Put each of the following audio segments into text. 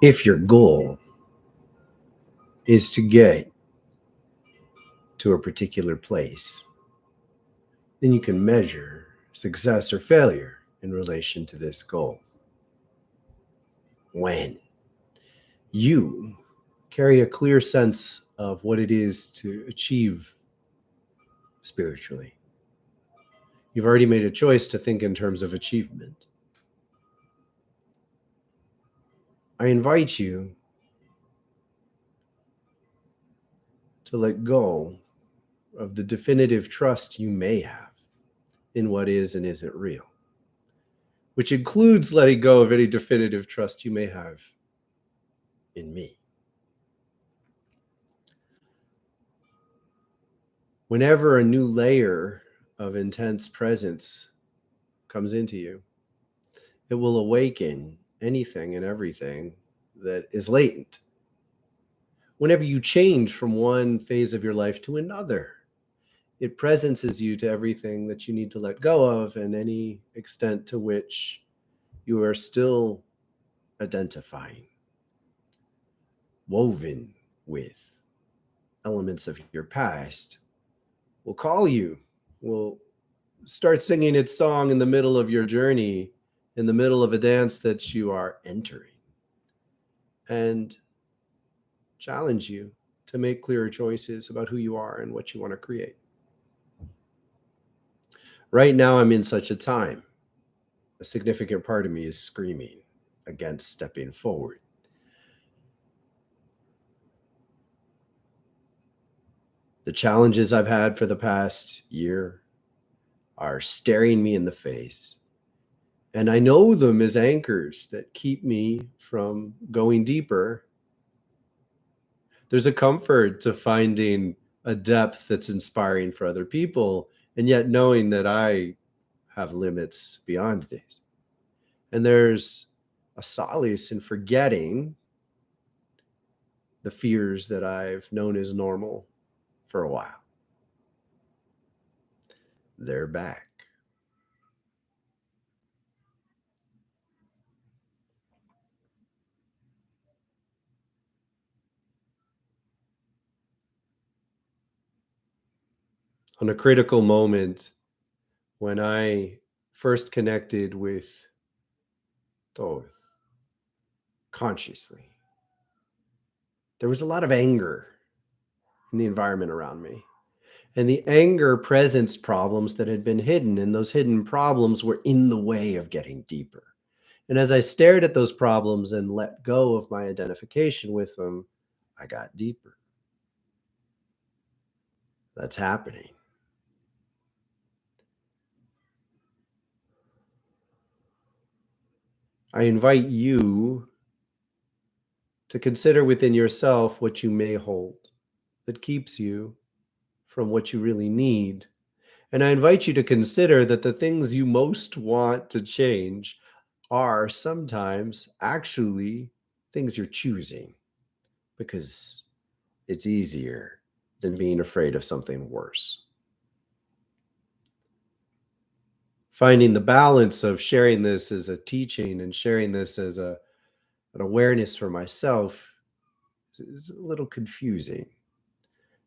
If your goal is to get to a particular place, then you can measure success or failure in relation to this goal. When you carry a clear sense of what it is to achieve spiritually, you've already made a choice to think in terms of achievement. I invite you to let go of the definitive trust you may have in what is and isn't real, which includes letting go of any definitive trust you may have in me. Whenever a new layer of intense presence comes into you, it will awaken anything and everything that is latent. Whenever you change from one phase of your life to another, it presences you to everything that you need to let go of, and any extent to which you are still identifying, woven with elements of your past, will call you, will start singing its song in the middle of your journey, in the middle of a dance that you are entering, and challenge you to make clearer choices about who you are and what you want to create. Right now, I'm in such a time. A significant part of me is screaming against stepping forward. The challenges I've had for the past year are staring me in the face, and I know them as anchors that keep me from going deeper. There's a comfort to finding a depth that's inspiring for other people, and yet knowing that I have limits beyond this. And there's a solace in forgetting the fears that I've known as normal for a while. They're back. On a critical moment, when I first connected with Thoth consciously, there was a lot of anger in the environment around me. And the anger presents problems that had been hidden, and those hidden problems were in the way of getting deeper. And as I stared at those problems and let go of my identification with them, I got deeper. That's happening. I invite you to consider within yourself what you may hold that keeps you from what you really need. And I invite you to consider that the things you most want to change are sometimes actually things you're choosing because it's easier than being afraid of something worse. Finding the balance of sharing this as a teaching and sharing this as an awareness for myself is a little confusing.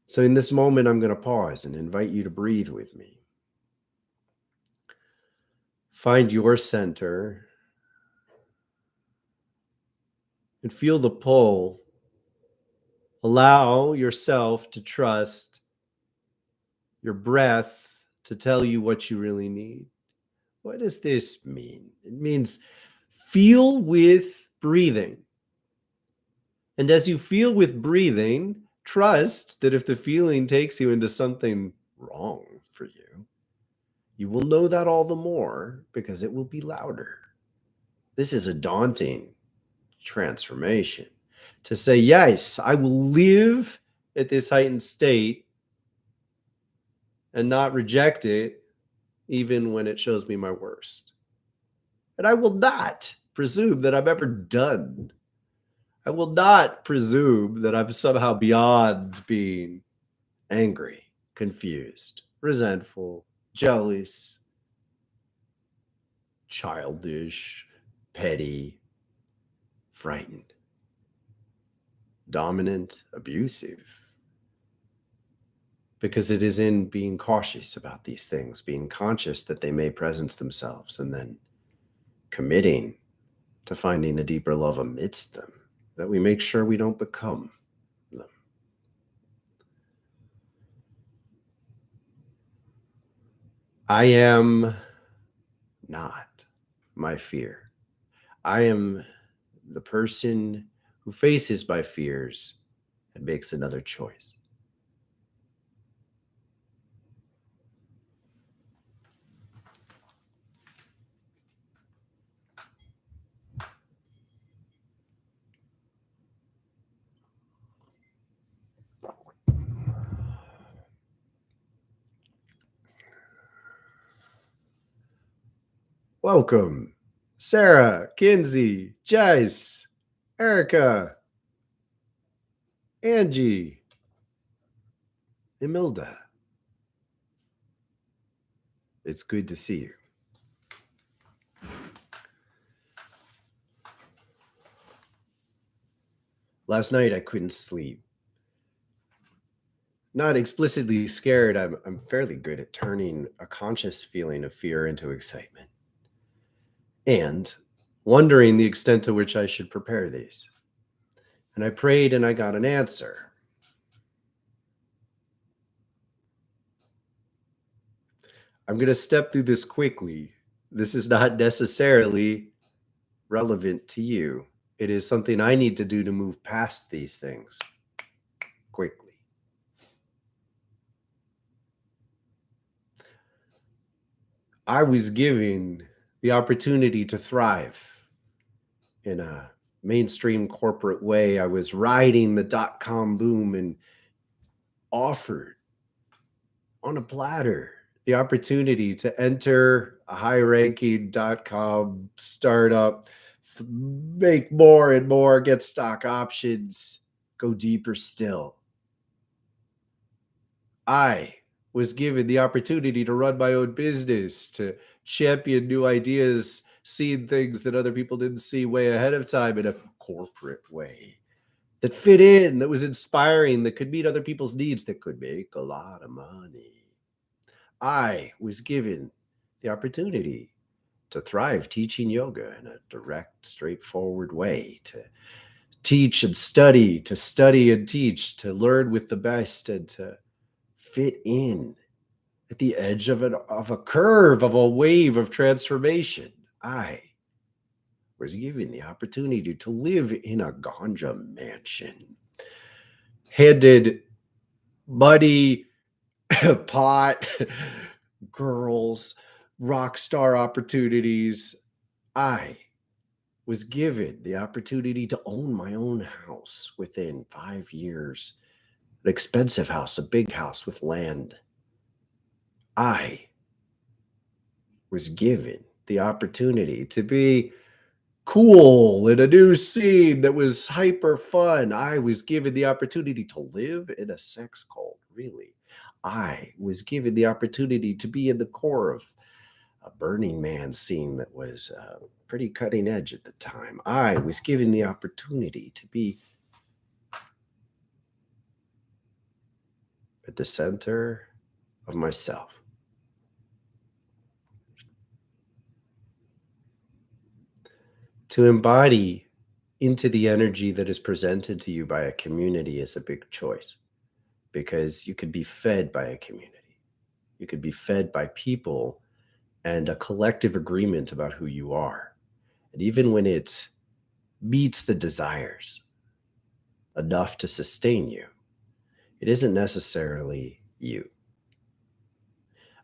So in this moment, I'm going to pause and invite you to breathe with me. Find your center and feel the pull. Allow yourself to trust your breath to tell you what you really need. What does this mean? It means feel with breathing. And as you feel with breathing, trust that if the feeling takes you into something wrong for you, you will know that all the more because it will be louder. This is a daunting transformation to say, yes, I will live at this heightened state and not reject it, even when it shows me my worst. And I will not presume that I'm ever done. I will not presume that I'm somehow beyond being angry, confused, resentful, jealous, childish, petty, frightened. dominant, abusive. Because it is in being cautious about these things, being conscious that they may presence themselves, and then committing to finding a deeper love amidst them, that we make sure we don't become them. I am not my fear. I am the person who faces my fears and makes another choice. Welcome, Sarah, Kinsey, Jace, Erica, Angie, Emilda. It's good to see you. Last night I couldn't sleep. Not explicitly scared, I'm fairly good at turning a conscious feeling of fear into excitement. And wondering the extent to which I should prepare these. And I prayed and I got an answer. I'm going to step through this quickly. This is not necessarily relevant to you. It is something I need to do to move past these things quickly. I was given the opportunity to thrive in a mainstream corporate way. I was riding the dot-com boom and offered on a platter the opportunity to enter a high-ranking dot-com startup, make more and more, get stock options, go deeper still. I was given the opportunity to run my own business, to champion new ideas, seeing things that other people didn't see way ahead of time in a corporate way that fit in, that was inspiring, that could meet other people's needs, that could make a lot of money. I was given the opportunity to thrive teaching yoga in a direct, straightforward way, to teach and study, to study and teach, to learn with the best, and to fit in at the edge of a curve, of a wave of transformation. I was given the opportunity to live in a ganja mansion, handed money, pot, girls, rock star opportunities. I was given the opportunity to own my own house within 5 years, an expensive house, a big house with land. I was given the opportunity to be cool in a new scene that was hyper fun. I was given the opportunity to live in a sex cult, really. I was given the opportunity to be in the core of a Burning Man scene that was pretty cutting edge at the time. I was given the opportunity to be at the center of myself. To embody into the energy that is presented to you by a community is a big choice, because you could be fed by a community. You could be fed by people and a collective agreement about who you are. And even when it meets the desires enough to sustain you, it isn't necessarily you.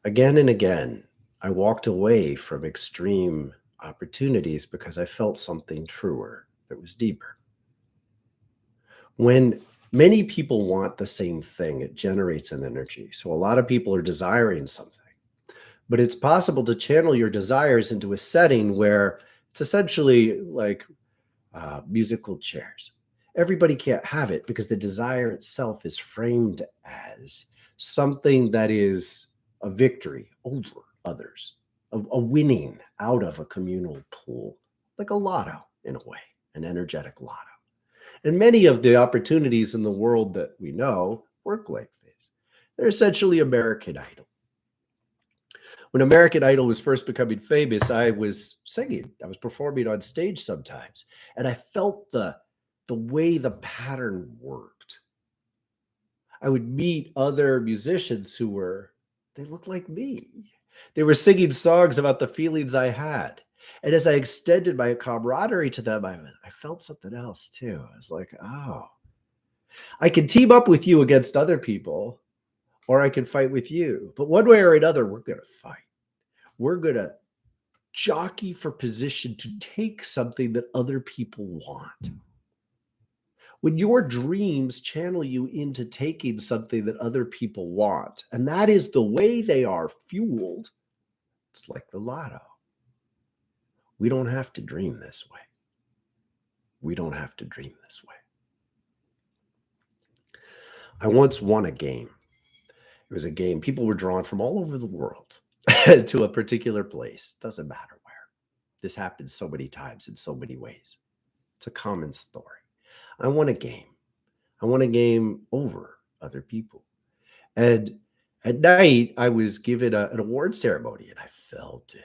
Again and again, I walked away from extreme opportunities because I felt something truer that was deeper. When many people want the same thing, it generates an energy. So a lot of people are desiring something, but it's possible to channel your desires into a setting where it's essentially like musical chairs. Everybody can't have it because the desire itself is framed as something that is a victory over others, a winning out of a communal pool, like a lotto in a way, an energetic lotto. And many of the opportunities in the world that we know work like this. They're essentially American Idol. When American Idol was first becoming famous, I was singing. I was performing on stage sometimes, and I felt the way the pattern worked. I would meet other musicians they looked like me. They were singing songs about the feelings I had. And as I extended my camaraderie to them, I felt something else too. I was like, oh, I can team up with you against other people, or I can fight with you. But one way or another, we're going to fight. We're going to jockey for position to take something that other people want. When your dreams channel you into taking something that other people want, and that is the way they are fueled, it's like the lotto. We don't have to dream this way. We don't have to dream this way. I once won a game. It was a game. People were drawn from all over the world to a particular place. Doesn't matter where. This happens so many times in so many ways. It's a common story. I won a game. I won a game over other people. And at night, I was given an award ceremony, and I felt it.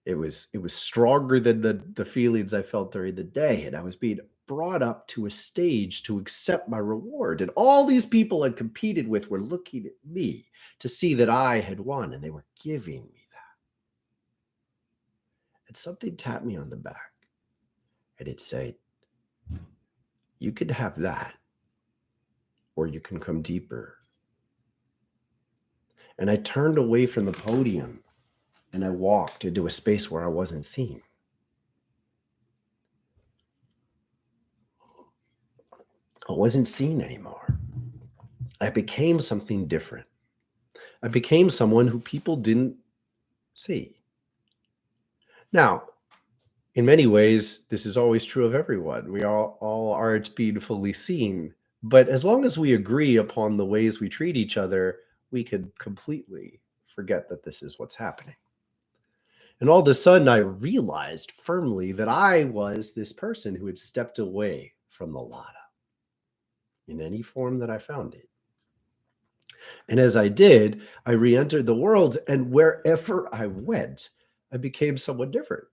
It was stronger than the feelings I felt during the day. And I was being brought up to a stage to accept my reward. And all these people I competed with were looking at me to see that I had won, and they were giving me that. And something tapped me on the back, and it said, you could have that, or you can come deeper. And I turned away from the podium and I walked into a space where I wasn't seen. I wasn't seen anymore. I became something different. I became someone who people didn't see. Now, in many ways, this is always true of everyone. We all aren't being fully seen. But as long as we agree upon the ways we treat each other, we could completely forget that this is what's happening. And all of a sudden, I realized firmly that I was this person who had stepped away from the Lada in any form that I found it. And as I did, I re-entered the world, and wherever I went, I became someone different.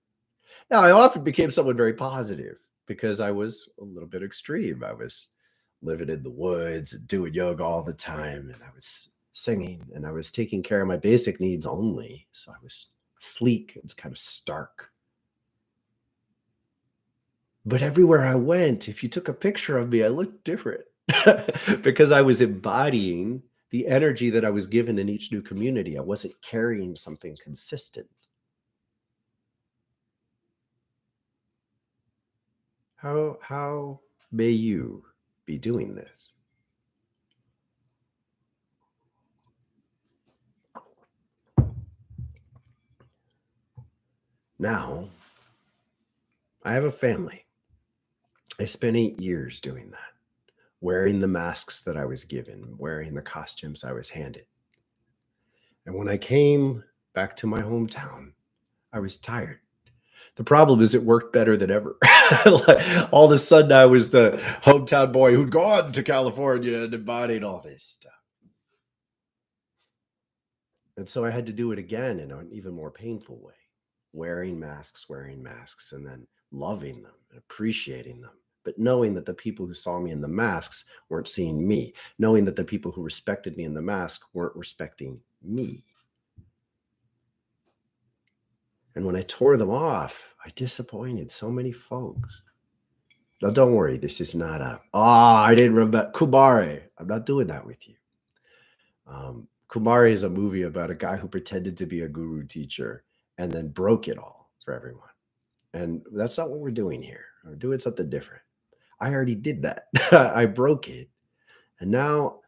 Now, I often became someone very positive because I was a little bit extreme. I was living in the woods and doing yoga all the time, and I was singing, and I was taking care of my basic needs only. So I was sleek. It was kind of stark. But everywhere I went, if you took a picture of me, I looked different because I was embodying the energy that I was given in each new community. I wasn't carrying something consistent. How may you be doing this? Now, I have a family. I spent 8 years doing that, wearing the masks that I was given, wearing the costumes I was handed. And when I came back to my hometown, I was tired. The problem is it worked better than ever. Like, all of a sudden, I was the hometown boy who'd gone to California and embodied all this stuff. And so I had to do it again in an even more painful way, wearing masks, and then loving them and appreciating them. But knowing that the people who saw me in the masks weren't seeing me, knowing that the people who respected me in the mask weren't respecting me. And when I tore them off, I disappointed so many folks. Now, don't worry, this is not I didn't remember Kumare. I'm not doing that with you. Kumare is a movie about a guy who pretended to be a guru teacher and then broke it all for everyone. And that's not what we're doing here. We're doing something different. I already did that. I broke it. And now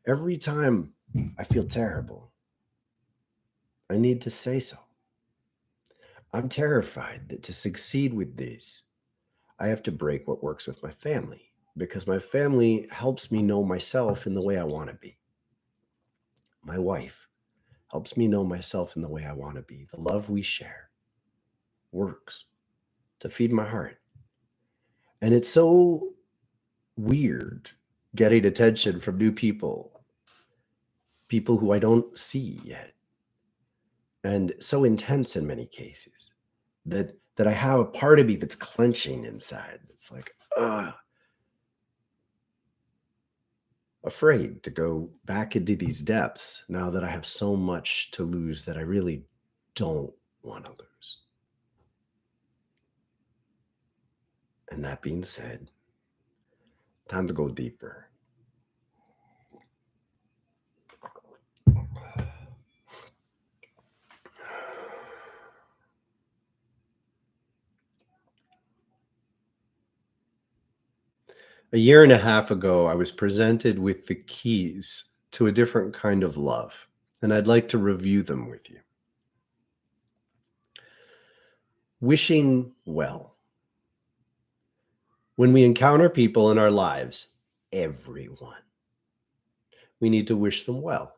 every time I feel terrible, I need to say so. I'm terrified that to succeed with this, I have to break what works with my family, because my family helps me know myself in the way I want to be. My wife helps me know myself in the way I want to be. The love we share works to feed my heart. And it's so weird getting attention from new people who I don't see yet, and so intense in many cases that I have a part of me that's clenching inside. It's like, afraid to go back into these depths now that I have so much to lose that I really don't want to lose. And that being said, time to go deeper. A year and a half ago, I was presented with the keys to a different kind of love, and I'd like to review them with you. Wishing well. When we encounter people in our lives, everyone, we need to wish them well.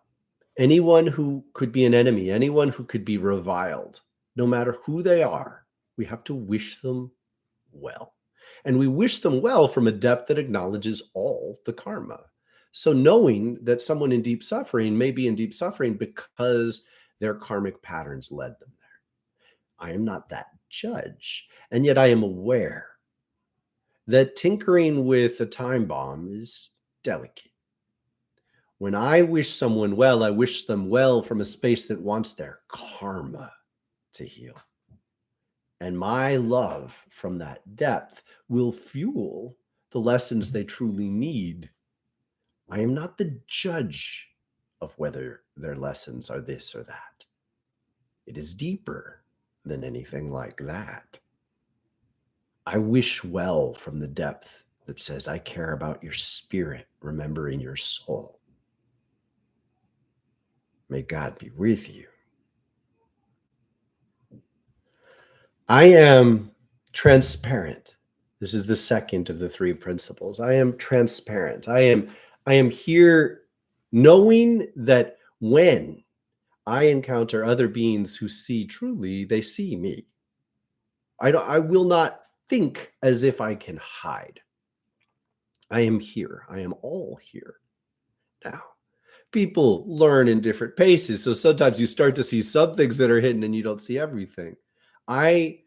Anyone who could be an enemy, anyone who could be reviled, no matter who they are, we have to wish them well. And we wish them well from a depth that acknowledges all the karma. So knowing that someone in deep suffering may be in deep suffering because their karmic patterns led them there. I am not that judge. And yet I am aware that tinkering with a time bomb is delicate. When I wish someone well, I wish them well from a space that wants their karma to heal. And my love from that depth will fuel the lessons they truly need. I am not the judge of whether their lessons are this or that. It is deeper than anything like that. I wish well from the depth that says, I care about your spirit, remembering your soul. May God be with you. I am transparent. This is the second of the three principles. I am transparent. I am here knowing that when I encounter other beings who see truly, they see me. I will not think as if I can hide. I am here. I am all here. Now, people learn in different paces. So sometimes you start to see some things that are hidden and you don't see everything. I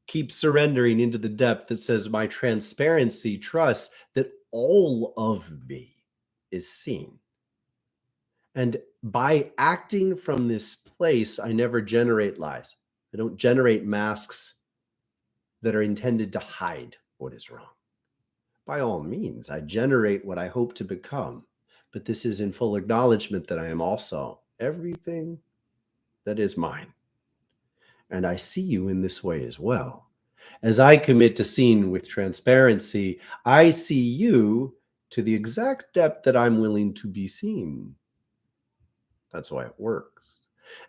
keep surrendering into the depth that says my transparency trusts that all of me is seen. And by acting from this place, I never generate lies. I don't generate masks that are intended to hide what is wrong. By all means, I generate what I hope to become, but this is in full acknowledgement that I am also everything that is mine. And I see you in this way as well. As I commit to seeing with transparency, I see you to the exact depth that I'm willing to be seen. That's why it works.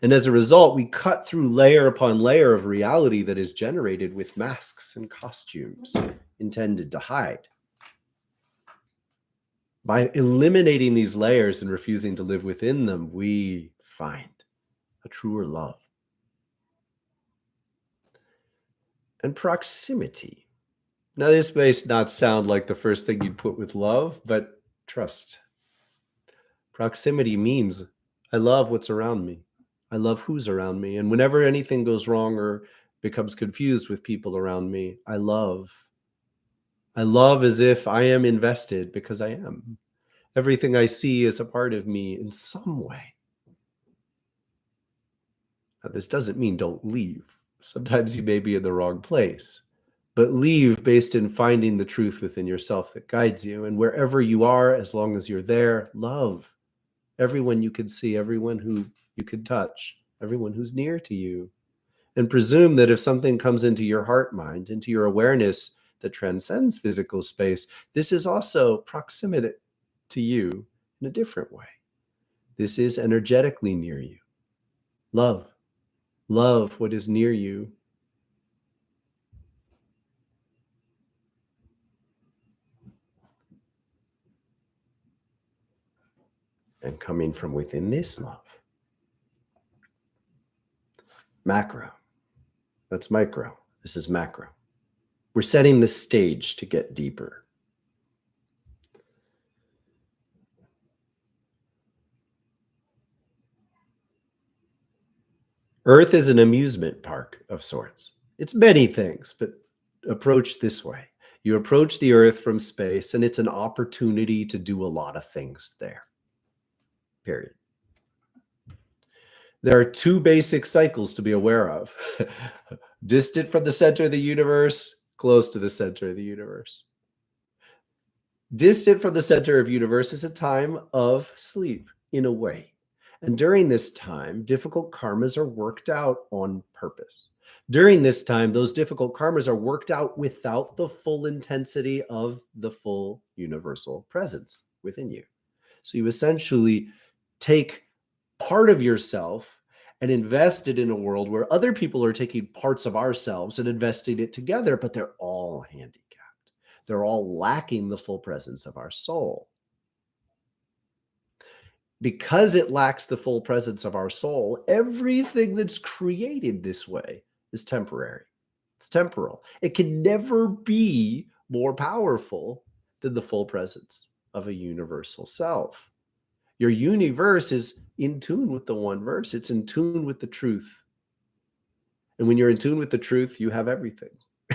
And as a result, we cut through layer upon layer of reality that is generated with masks and costumes intended to hide. By eliminating these layers and refusing to live within them, we find a truer love. And proximity. Now, this may not sound like the first thing you'd put with love, but trust. Proximity means I love what's around me. I love who's around me. And whenever anything goes wrong or becomes confused with people around me, I love. I love as if I am invested because I am. Everything I see is a part of me in some way. Now, this doesn't mean don't leave. Sometimes you may be in the wrong place, but leave based in finding the truth within yourself that guides you. And wherever you are, as long as you're there, love everyone you can see, everyone who you can touch, everyone who's near to you. And presume that if something comes into your heart mind, into your awareness that transcends physical space, this is also proximate to you in a different way. This is energetically near you. Love. Love what is near you. And coming from within this love. Macro. That's micro. This is macro. We're setting the stage to get deeper. Earth is an amusement park of sorts. It's many things, but approach this way. You approach the Earth from space, and it's an opportunity to do a lot of things there. Period. There are two basic cycles to be aware of. Distant from the center of the universe, close to the center of the universe. Distant from the center of the universe is a time of sleep, in a way. And during this time, difficult karmas are worked out on purpose. During this time, those difficult karmas are worked out without the full intensity of the full universal presence within you. So you essentially take part of yourself and invest it in a world where other people are taking parts of ourselves and investing it together, but they're all handicapped. They're all lacking the full presence of our soul. Because it lacks the full presence of our soul, everything that's created this way is temporary. It's temporal. It can never be more powerful than the full presence of a universal self. Your universe is in tune with the one verse. It's in tune with the truth. And when you're in tune with the truth, you have everything.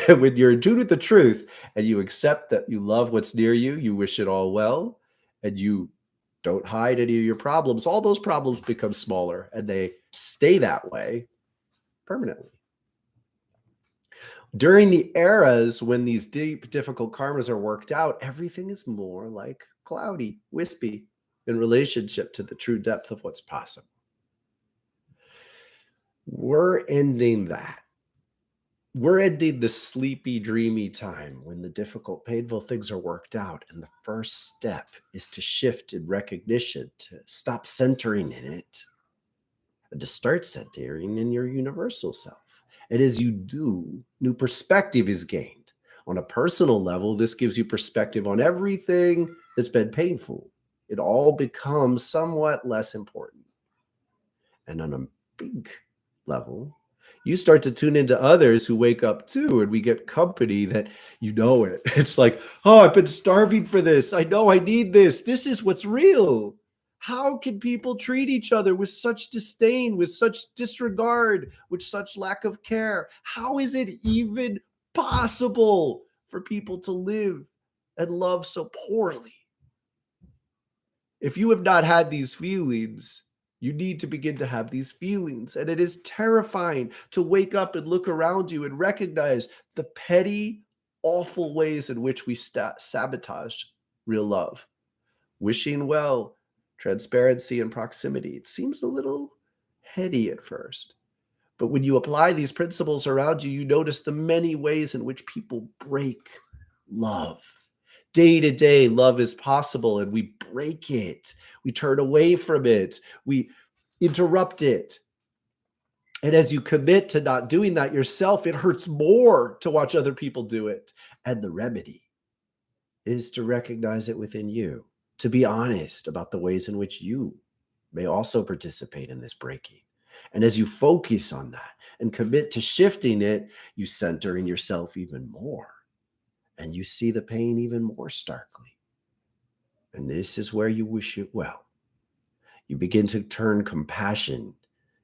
When you're in tune with the truth and you accept that you love what's near you, you wish it all well, and you don't hide any of your problems, all those problems become smaller and they stay that way permanently. During the eras when these deep, difficult karmas are worked out, everything is more like cloudy, wispy in relationship to the true depth of what's possible. We're ending that. We're ending the sleepy, dreamy time when the difficult, painful things are worked out. And the first step is to shift in recognition, to stop centering in it, and to start centering in your universal self. And as you do, new perspective is gained. On a personal level, this gives you perspective on everything that's been painful. It all becomes somewhat less important. And on a big level, you start to tune into others who wake up too, and we get company that you know it. It's like, oh, I've been starving for this. I know I need this. This is what's real. How can people treat each other with such disdain, with such disregard, with such lack of care? How is it even possible for people to live and love so poorly? If you have not had these feelings, you need to begin to have these feelings. And it is terrifying to wake up and look around you and recognize the petty, awful ways in which we sabotage real love. Wishing well, transparency, and proximity. It seems a little heady at first. But when you apply these principles around you, you notice the many ways in which people break love. Day to day, love is possible, and we break it. We turn away from it. We interrupt it. And as you commit to not doing that yourself, it hurts more to watch other people do it. And the remedy is to recognize it within you, to be honest about the ways in which you may also participate in this breaking. And as you focus on that and commit to shifting it, you center in yourself even more. And you see the pain even more starkly. And this is where you wish it well. You begin to turn compassion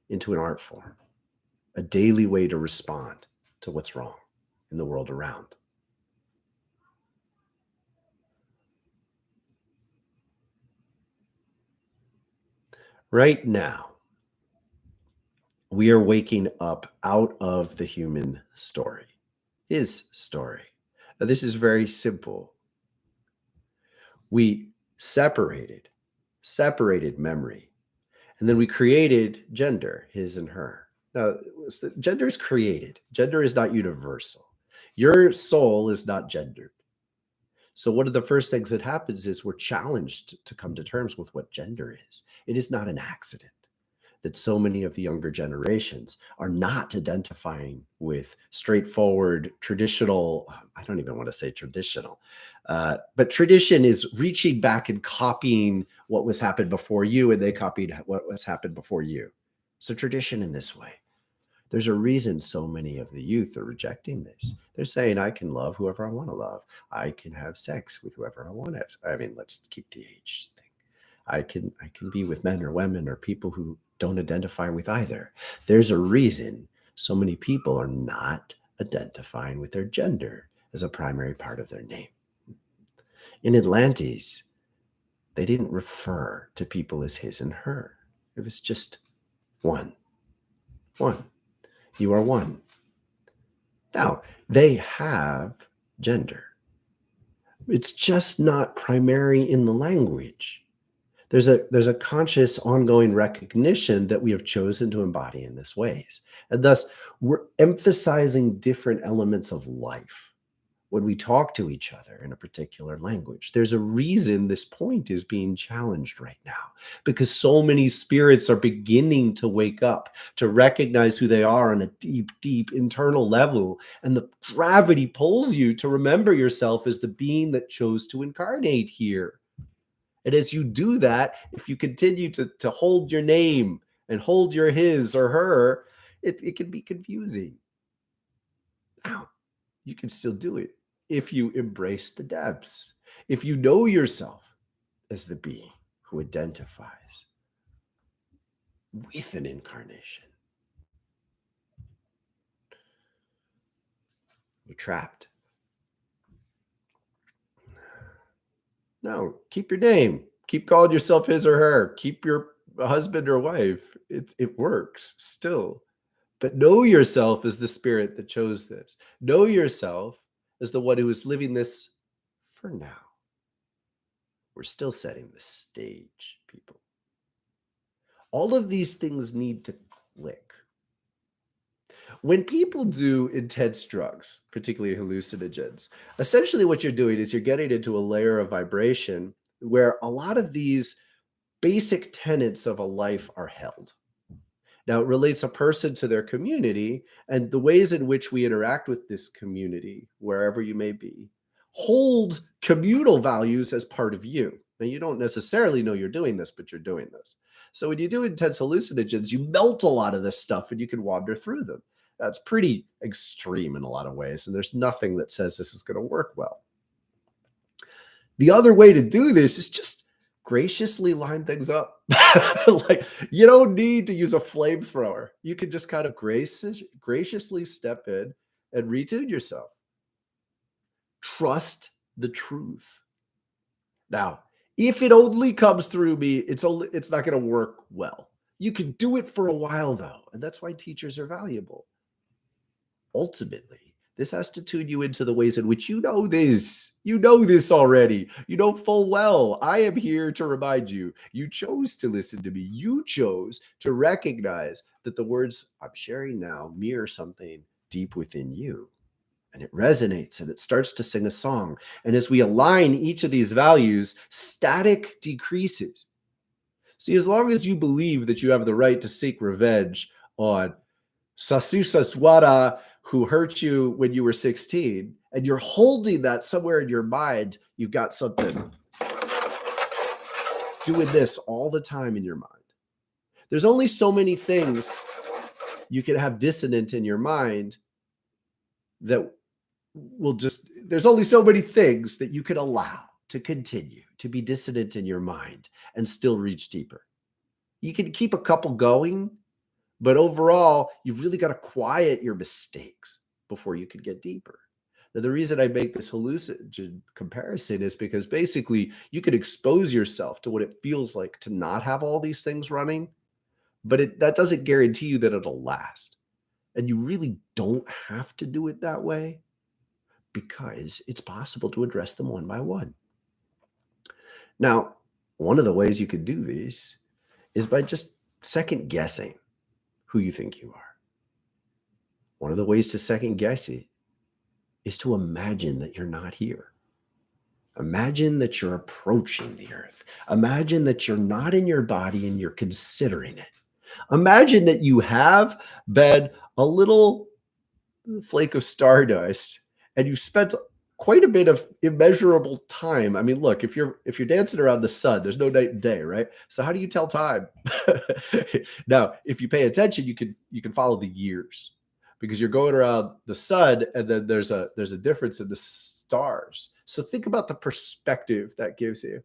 into an art form, a daily way to respond to what's wrong in the world around. Right now, we are waking up out of the human story, his story. Now, this is very simple. We separated memory, and then we created gender, his and her. Now, gender is created. Gender is not universal. Your soul is not gendered. So one of the first things that happens is we're challenged to come to terms with what gender is. It is not an accident that so many of the younger generations are not identifying with straightforward, traditional, I don't even want to say traditional, but tradition is reaching back and copying what was happened before you, and they copied what was happened before you. So tradition in this way. There's a reason so many of the youth are rejecting this. They're saying, I can love whoever I want to love. I can have sex with whoever I want to have. I mean, let's keep the age thing. I can be with men or women or people who don't identify with either. There's a reason so many people are not identifying with their gender as a primary part of their name. In Atlantis, they didn't refer to people as his and her. It was just one. One. You are one. Now, they have gender. It's just not primary in the language. There's a conscious ongoing recognition that we have chosen to embody in this ways. And thus, we're emphasizing different elements of life when we talk to each other in a particular language. There's a reason this point is being challenged right now, because so many spirits are beginning to wake up, to recognize who they are on a deep, deep internal level. And the gravity pulls you to remember yourself as the being that chose to incarnate here. And as you do that, if you continue to hold your name and hold your his or her, it can be confusing. Now, you can still do it if you embrace the depths, if you know yourself as the being who identifies with an incarnation. You're trapped. No, keep your name. Keep calling yourself his or her. Keep your husband or wife. It works still. But know yourself as the spirit that chose this. Know yourself as the one who is living this for now. We're still setting the stage, people. All of these things need to click. When people do intense drugs, particularly hallucinogens, essentially what you're doing is you're getting into a layer of vibration where a lot of these basic tenets of a life are held. Now, it relates a person to their community, and the ways in which we interact with this community, wherever you may be, hold communal values as part of you. Now, you don't necessarily know you're doing this, but you're doing this. So when you do intense hallucinogens, you melt a lot of this stuff and you can wander through them. That's pretty extreme in a lot of ways, and there's nothing that says this is going to work well. The other way to do this is just graciously line things up. Like, you don't need to use a flamethrower. You can just kind of graciously step in and retune yourself. Trust the truth. Now, if it only comes through me, it's not going to work well. You can do it for a while, though, and that's why teachers are valuable. Ultimately, this has to tune you into the ways in which you know this. You know this already. You know full well. I am here to remind you. You chose to listen to me. You chose to recognize that the words I'm sharing now mirror something deep within you. And it resonates and it starts to sing a song. And as we align each of these values, static decreases. See, as long as you believe that you have the right to seek revenge on Sasusaswara, who hurt you when you were 16, and you're holding that somewhere in your mind, you've got something doing this all the time in your mind. There's only so many things you can have dissonant in your mind that will just, there's only so many things that you can allow to continue to be dissonant in your mind and still reach deeper. You can keep a couple going, but overall, you've really got to quiet your mistakes before you can get deeper. Now, the reason I make this hallucinogen comparison is because basically you can expose yourself to what it feels like to not have all these things running, but that doesn't guarantee you that it'll last. And you really don't have to do it that way because it's possible to address them one by one. Now, one of the ways you could do these is by just second guessing who you think you are. One of the ways to second guess it is to imagine that you're not here. Imagine that you're approaching the earth. Imagine that you're not in your body and you're considering it. Imagine that you have been a little flake of stardust and you spent quite a bit of immeasurable time. I mean, look, if you're dancing around the sun, there's no night and day, right? So how do you tell time? Now, if you pay attention, you can follow the years because you're going around the sun, and then there's a difference in the stars. So think about the perspective that gives you.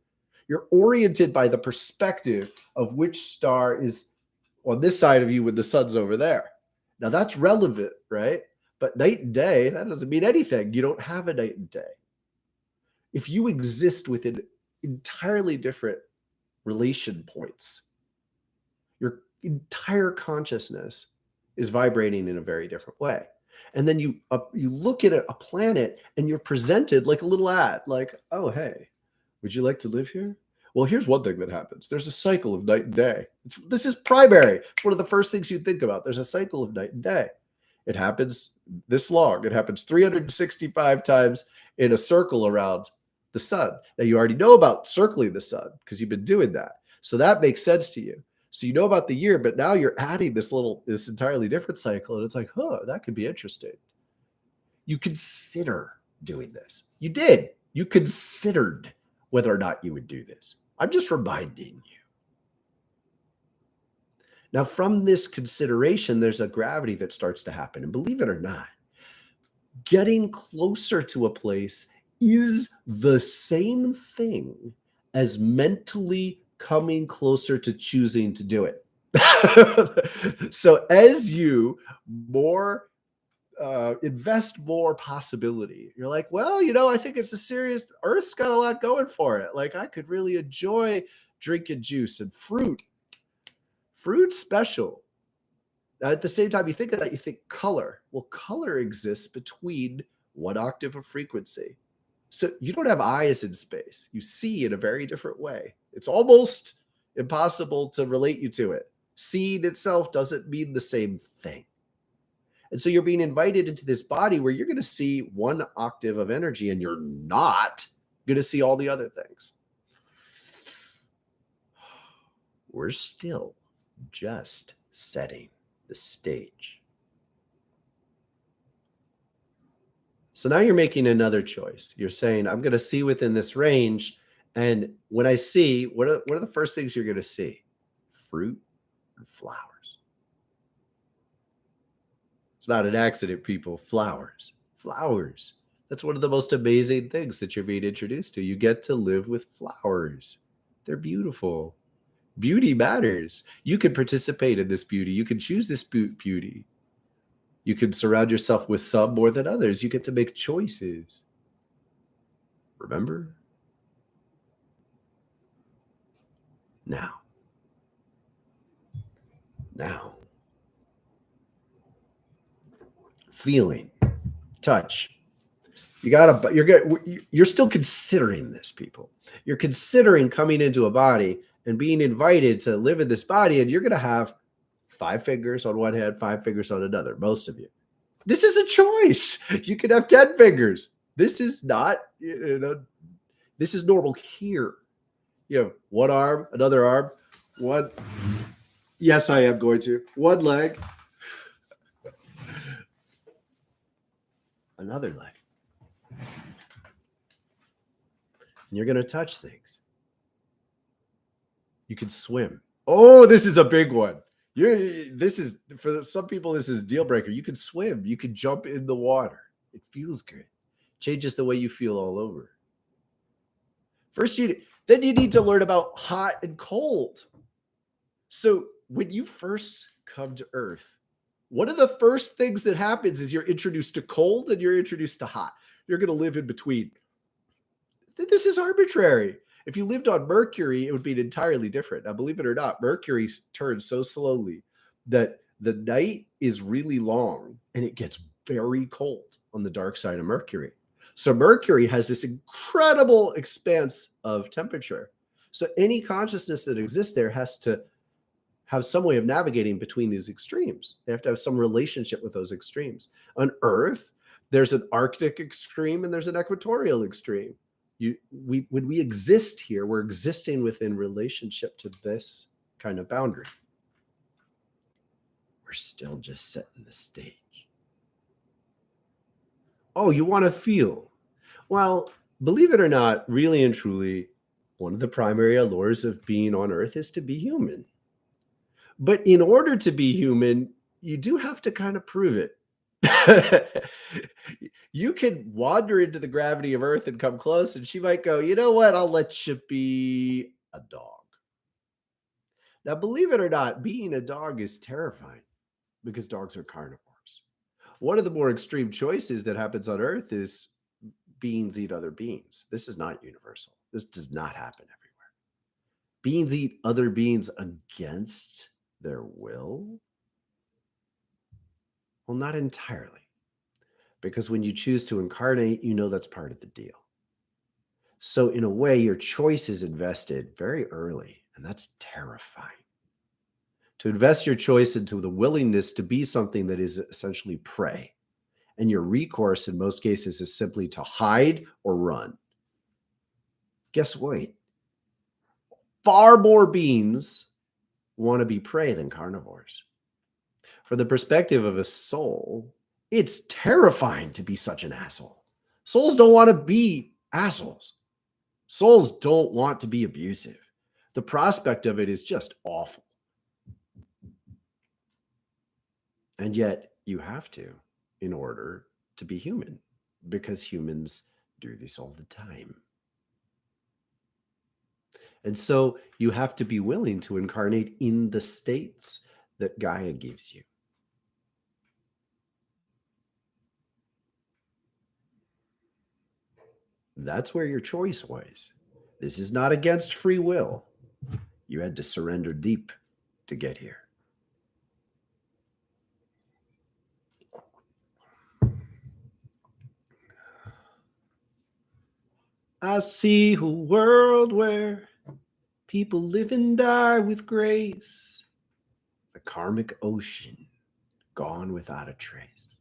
You're oriented by the perspective of which star is on this side of you when the sun's over there. Now that's relevant, right? But night and day, that doesn't mean anything. You don't have a night and day. If you exist within entirely different relation points, your entire consciousness is vibrating in a very different way. And then you look at a planet and you're presented like a little ad, like, oh, hey, would you like to live here? Well, here's one thing that happens. There's a cycle of night and day. This is primary. It's one of the first things you think about. There's a cycle of night and day. It happens this long. It happens 365 times in a circle around the sun. Now, you already know about circling the sun because you've been doing that. So that makes sense to you. So you know about the year, but now you're adding this entirely different cycle. And it's like, that could be interesting. You consider doing this. You did. You considered whether or not you would do this. I'm just reminding you. Now, from this consideration, there's a gravity that starts to happen. And believe it or not, getting closer to a place is the same thing as mentally coming closer to choosing to do it. So as you invest more possibility, you're like, well, I think it's a serious, Earth's got a lot going for it. Like, I could really enjoy drinking juice and fruit's special. At the same time, you think of that, you think color. Well, color exists between one octave of frequency. So you don't have eyes in space. You see in a very different way. It's almost impossible to relate you to it. Seeing itself doesn't mean the same thing. And so you're being invited into this body where you're going to see one octave of energy and you're not going to see all the other things. We're still just setting the stage. So now you're making another choice. You're saying, I'm going to see within this range. And when I see, what are the first things you're going to see? Fruit and flowers. It's not an accident, people. Flowers. Flowers. That's one of the most amazing things that you're being introduced to. You get to live with flowers. They're beautiful. Beauty matters. You can participate in this beauty. You can choose this beauty. You can surround yourself with some more than others. You get to make choices. Remember? Now. Feeling, touch. You're still considering this, people. You're considering coming into a body and being invited to live in this body, and you're going to have 5 fingers on one hand, 5 fingers on another, most of you. This is a choice. You can have 10 fingers. This is not, this is normal here. You have one arm, another arm, one. Yes, I am going to. One leg. Another leg. And you're going to touch things. You can swim. Oh, this is a big one. This is, for some people, this is a deal breaker. You can swim. You can jump in the water. It feels good. Changes the way you feel all over. Then you need to learn about hot and cold. So when you first come to Earth, one of the first things that happens is you're introduced to cold and you're introduced to hot. You're going to live in between. This is arbitrary. If you lived on Mercury, it would be entirely different. Now, believe it or not, Mercury turns so slowly that the night is really long and it gets very cold on the dark side of Mercury. So Mercury has this incredible expanse of temperature. So any consciousness that exists there has to have some way of navigating between these extremes. They have to have some relationship with those extremes. On Earth, there's an Arctic extreme and there's an equatorial extreme. When we exist here, we're existing within relationship to this kind of boundary. We're still just setting the stage. Oh, you want to feel? Well, believe it or not, really and truly, one of the primary allures of being on Earth is to be human. But in order to be human, you do have to kind of prove it. You can wander into the gravity of Earth and come close, and she might go, you know what? I'll let you be a dog. Now, believe it or not, being a dog is terrifying because dogs are carnivores. One of the more extreme choices that happens on Earth is beings eat other beings. This is not universal. This does not happen everywhere. Beings eat other beings against their will? Well, not entirely. Because when you choose to incarnate, you know that's part of the deal. So, in a way, your choice is invested very early, and that's terrifying. To invest your choice into the willingness to be something that is essentially prey. And your recourse in most cases is simply to hide or run. Guess what? Far more beings want to be prey than carnivores. From the perspective of a soul, it's terrifying to be such an asshole. Souls don't want to be assholes. Souls don't want to be abusive. The prospect of it is just awful. And yet you have to in order to be human, because humans do this all the time. And so you have to be willing to incarnate in the states that Gaia gives you. That's where your choice was. This is not against free will. You had to surrender deep to get here. I see a world where people live and die with grace. The karmic ocean gone without a trace.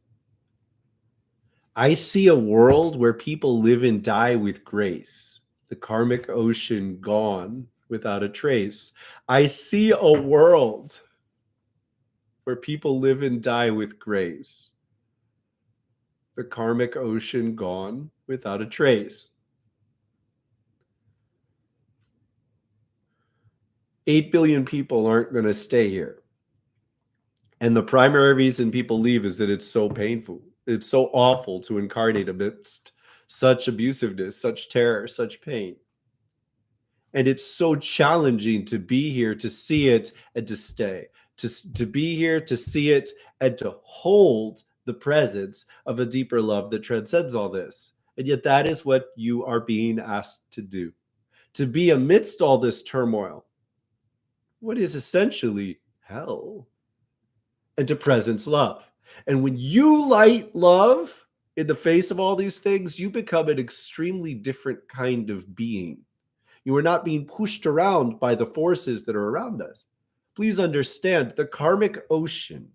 I see a world where people live and die with grace. The karmic ocean gone without a trace. I see a world where people live and die with grace. The karmic ocean gone without a trace. 8 billion people aren't going to stay here. And the primary reason people leave is that it's so painful. It's so awful to incarnate amidst such abusiveness, such terror, such pain. And it's so challenging to be here, to see it, and to stay. To be here, to see it, and to hold the presence of a deeper love that transcends all this. And yet that is what you are being asked to do. To be amidst all this turmoil, what is essentially hell, and to presence love. And when you light love in the face of all these things, you become an extremely different kind of being. You are not being pushed around by the forces that are around us. Please understand, the karmic ocean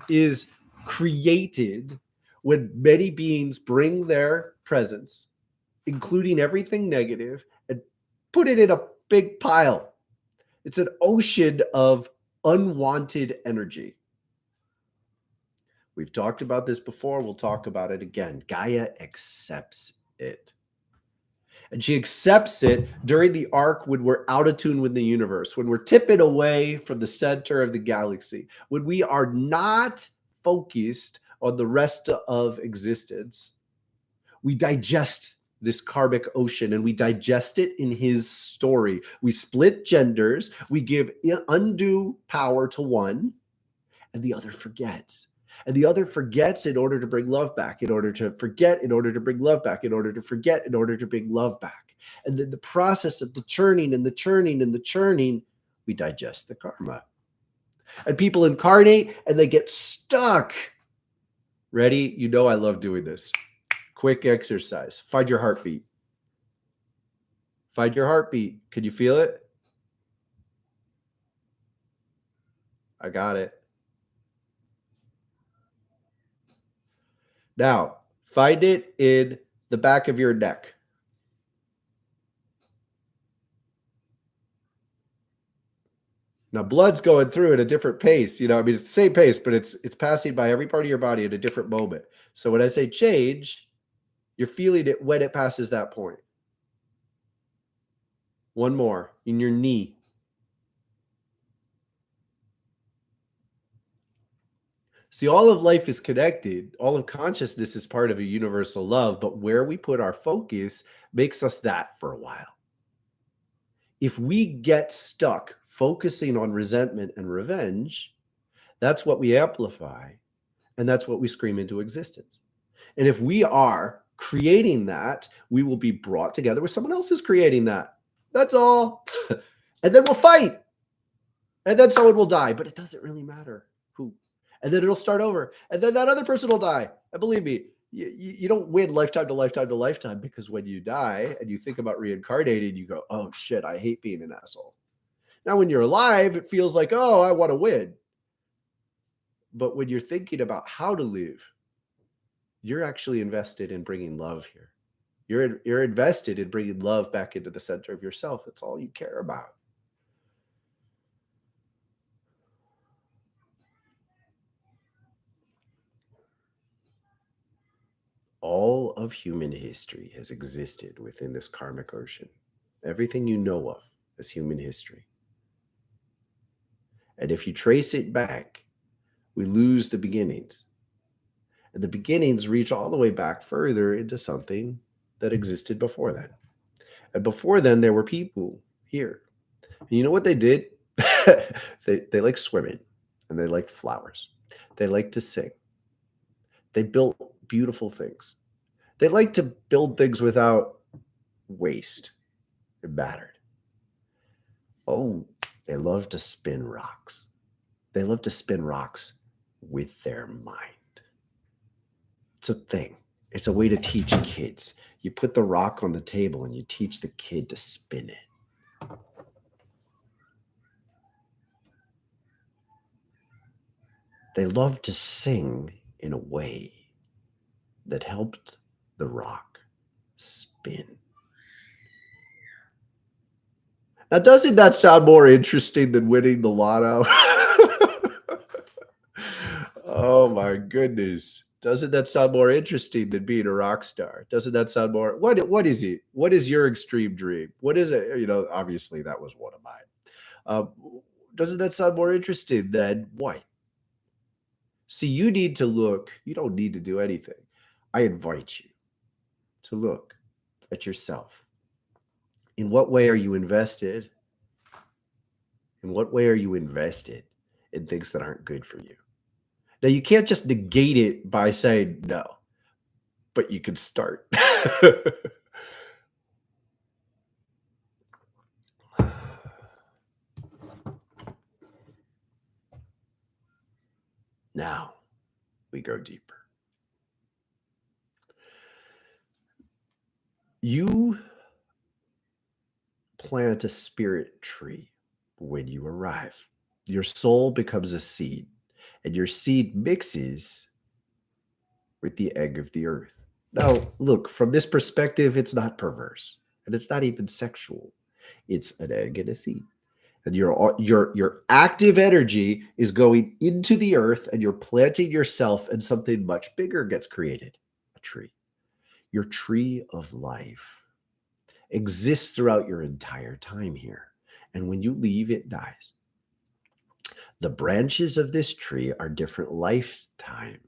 is created when many beings bring their presence, including everything negative, and put it in a big pile. It's an ocean of unwanted energy. We've talked about this before. We'll talk about it again. Gaia accepts it. And she accepts it during the arc when we're out of tune with the universe, when we're tipping away from the center of the galaxy, when we are not focused on the rest of existence. We digest this karmic ocean and we digest it in his story. We split genders, we give undue power to one, and the other forgets. And the other forgets in order to bring love back, in order to forget, in order to bring love back, in order to forget, in order to bring love back. And then the process of the churning and the churning and the churning, we digest the karma. And people incarnate and they get stuck. Ready? You know I love doing this. Quick exercise. Find your heartbeat. Find your heartbeat. Can you feel it? I got it. Now, find it in the back of your neck. Now, blood's going through at a different pace. I mean, it's the same pace, but it's passing by every part of your body at a different moment. So when I say change, you're feeling it when it passes that point. One more in your knee. See, all of life is connected. All of consciousness is part of a universal love, but where we put our focus makes us that for a while. If we get stuck focusing on resentment and revenge, that's what we amplify, and that's what we scream into existence. And if we are creating that, we will be brought together with someone else who's creating that. That's all. And then we'll fight. And then someone will die, but it doesn't really matter who. And then it'll start over. And then that other person will die. And believe me, you don't win lifetime to lifetime to lifetime, because when you die and you think about reincarnating, you go, oh shit, I hate being an asshole. Now, when you're alive, it feels like, oh, I want to win. But when you're thinking about how to live, you're actually invested in bringing love here. You're invested in bringing love back into the center of yourself. That's all you care about. All of human history has existed within this karmic ocean. Everything you know of is human history. And if you trace it back, we lose the beginnings. And the beginnings reach all the way back further into something that existed before then. And before then, there were people here. And you know what they did? They liked swimming, and they liked flowers. They liked to sing. They built beautiful things. They liked to build things without waste. It mattered. Oh, they love to spin rocks. They love to spin rocks with their mind. It's a thing. It's a way to teach kids. You put the rock on the table and you teach the kid to spin it. They love to sing in a way that helped the rock spin. Now, doesn't that sound more interesting than winning the lotto? Oh my goodness. Doesn't that sound more interesting than being a rock star? Doesn't that sound more, what is it? What is your extreme dream? What is it? You know, obviously that was one of mine. Doesn't that sound more interesting than what? See, you need to look. You don't need to do anything. I invite you to look at yourself. In what way are you invested? In what way are you invested in things that aren't good for you? Now, you can't just negate it by saying no, but you can start. Now we go deeper. You plant a spirit tree when you arrive. Your soul becomes a seed, and your seed mixes with the egg of the earth. Now, look, from this perspective, it's not perverse, and it's not even sexual. It's an egg and a seed. And your active energy is going into the earth, and you're planting yourself, and something much bigger gets created, a tree. Your tree of life exists throughout your entire time here. And when you leave, it dies. The branches of this tree are different lifetimes.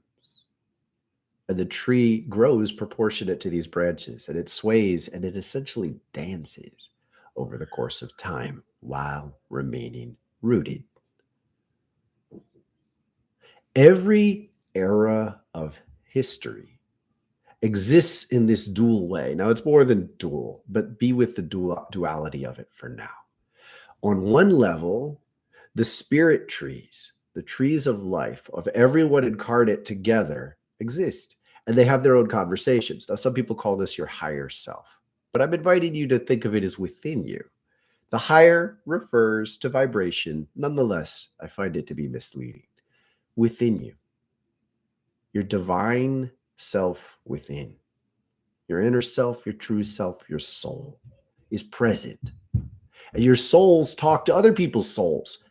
And the tree grows proportionate to these branches, and it sways, and it essentially dances over the course of time while remaining rooted. Every era of history exists in this dual way. Now, it's more than dual, but be with the duality of it for now. On one level, the spirit trees, the trees of life of everyone incarnate together exist, and they have their own conversations. Now, some people call this your higher self, but I'm inviting you to think of it as within you. The higher refers to vibration. Nonetheless, I find it to be misleading. Within you, your divine self within, your inner self, your true self, your soul is present. And your souls talk to other people's souls.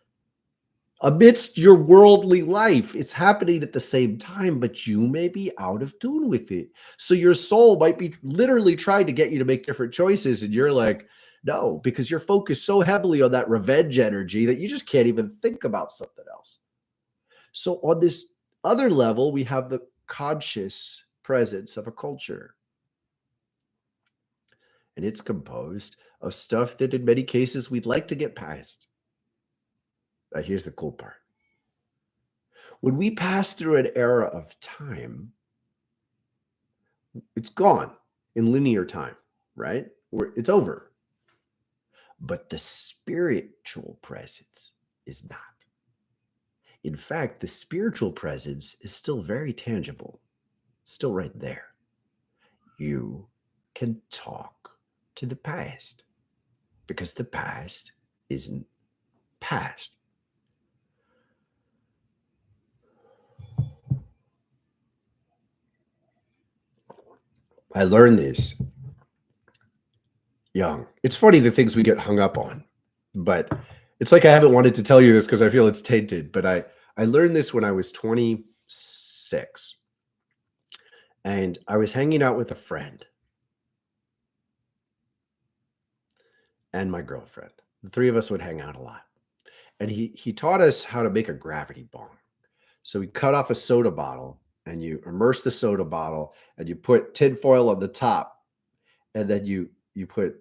Amidst your worldly life, it's happening at the same time, but you may be out of tune with it. So your soul might be literally trying to get you to make different choices, and you're like, no, because you're focused so heavily on that revenge energy that you just can't even think about something else. So on this other level, we have the conscious presence of a culture. And it's composed of stuff that in many cases we'd like to get past. Now, here's the cool part. When we pass through an era of time, it's gone in linear time, right? It's over. But the spiritual presence is not. In fact, the spiritual presence is still very tangible, still right there. You can talk to the past because the past isn't past. I learned this young. It's funny the things we get hung up on, but it's like I haven't wanted to tell you this because I feel it's tainted, but I learned this when I was 26 and I was hanging out with a friend and my girlfriend. The three of us would hang out a lot. And he taught us how to make a gravity bong. So we cut off a soda bottle and you immerse the soda bottle and you put tin foil on the top, and then you put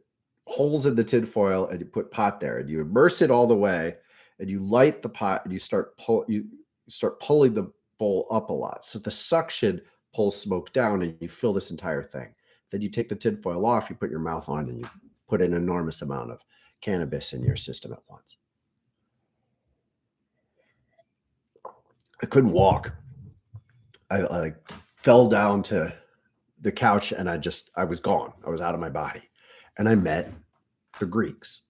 holes in the tin foil and you put pot there and you immerse it all the way and you light the pot and you start pulling the bowl up a lot. So the suction pulls smoke down and you fill this entire thing. Then you take the tin foil off, you put your mouth on, and you put an enormous amount of cannabis in your system at once. I couldn't walk. I like fell down to the couch and I was gone. I was out of my body. And I met the Greeks.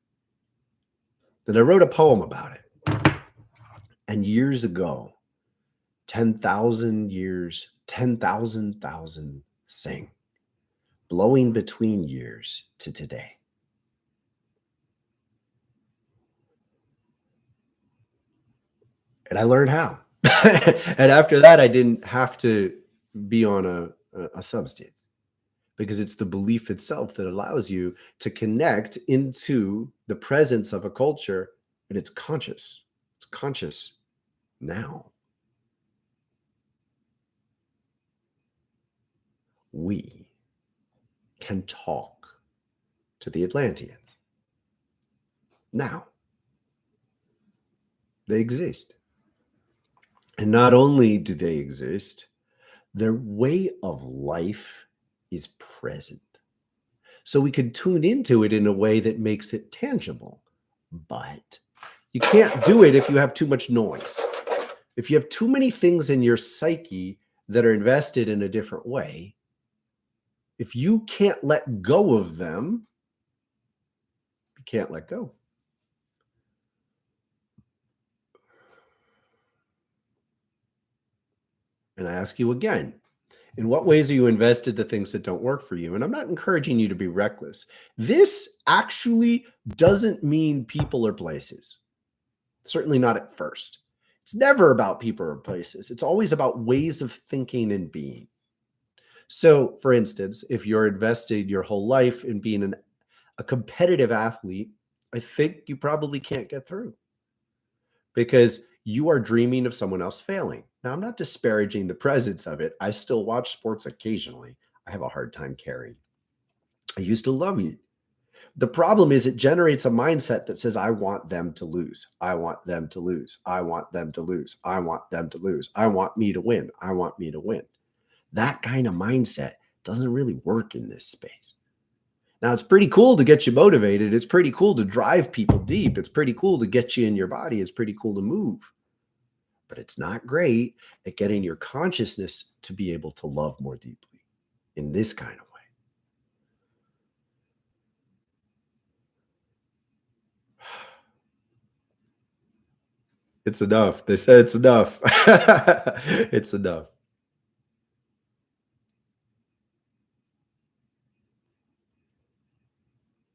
Then I wrote a poem about it. And years ago, 10,000 years, 10,000 sing, blowing between years to today. And I learned how. And after that, I didn't have to be on a substance, because it's the belief itself that allows you to connect into the presence of a culture, and it's conscious. It's conscious now. We can talk to the Atlanteans. Now. They exist. And not only do they exist, their way of life is present. So we can tune into it in a way that makes it tangible. But you can't do it if you have too much noise. If you have too many things in your psyche that are invested in a different way, if you can't let go of them, you can't let go. And I ask you again, in what ways are you invested to things that don't work for you? And I'm not encouraging you to be reckless. This actually doesn't mean people or places. Certainly not at first. It's never about people or places. It's always about ways of thinking and being. So, for instance, if you're invested your whole life in being a competitive athlete, I think you probably can't get through, because you are dreaming of someone else failing. Now, I'm not disparaging the presence of it. I still watch sports occasionally. I have a hard time caring. I used to love it. The problem is it generates a mindset that says, I want them to lose. I want them to lose. I want them to lose. I want them to lose. I want me to win. I want me to win. That kind of mindset doesn't really work in this space. Now, it's pretty cool to get you motivated. It's pretty cool to drive people deep. It's pretty cool to get you in your body. It's pretty cool to move. But it's not great at getting your consciousness to be able to love more deeply in this kind of way. It's enough. They said it's enough. It's enough.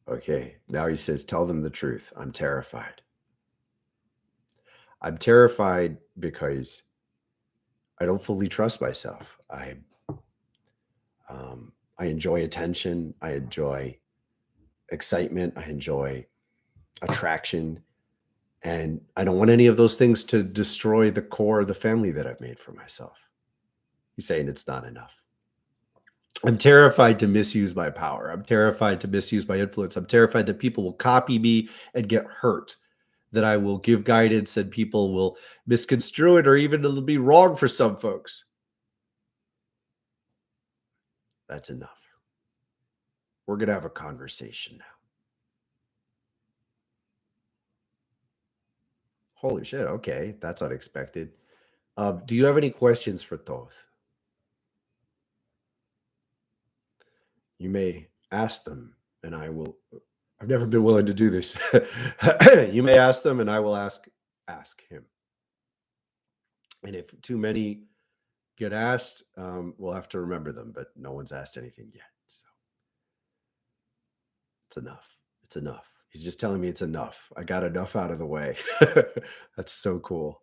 Okay, now he says, tell them the truth. I'm terrified. I'm terrified because I don't fully trust myself. I enjoy attention. I enjoy excitement. I enjoy attraction. And I don't want any of those things to destroy the core of the family that I've made for myself. He's saying it's not enough. I'm terrified to misuse my power. I'm terrified to misuse my influence. I'm terrified that people will copy me and get hurt, that I will give guidance and people will misconstrue it, or even it'll be wrong for some folks. That's enough. We're going to have a conversation now. Holy shit. Okay. That's unexpected. Do you have any questions for Thoth? You may ask them, and I will. I've never been willing to do this. You may ask them, and I will ask him. And if too many get asked, we'll have to remember them. But no one's asked anything yet, so it's enough. It's enough. He's just telling me it's enough. I got enough out of the way. That's so cool.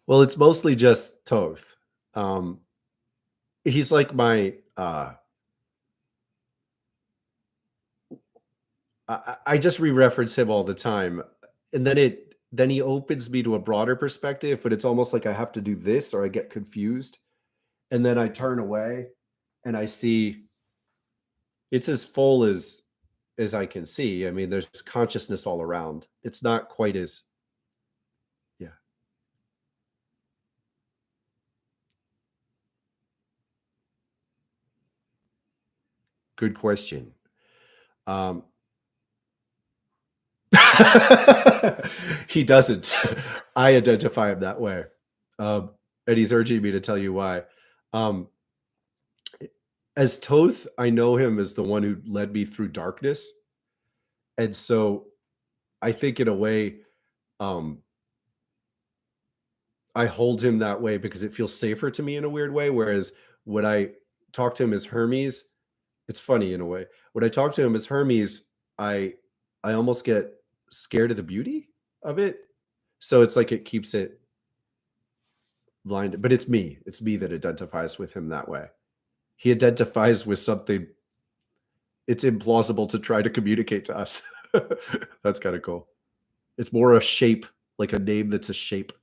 Well, it's mostly just Toth. He's like my I just re-reference him all the time. And then he opens me to a broader perspective, but it's almost like I have to do this or I get confused. And then I turn away and I see it's as full as I can see. I mean, there's consciousness all around. It's not quite as yeah, good question. Um He doesn't. I identify him that way. And he's urging me to tell you why. Um, as Toth, I know him as the one who led me through darkness. And so I think in a way, um, I hold him that way because it feels safer to me in a weird way. Whereas when I talk to him as Hermes, it's funny in a way. When I talk to him as Hermes, I I almost get scared of the beauty of it. So it's like it keeps it blinded. But it's me. It's me that identifies with him that way. He identifies with something it's implausible to try to communicate to us. That's kind of cool. It's more a shape, like a name that's a shape.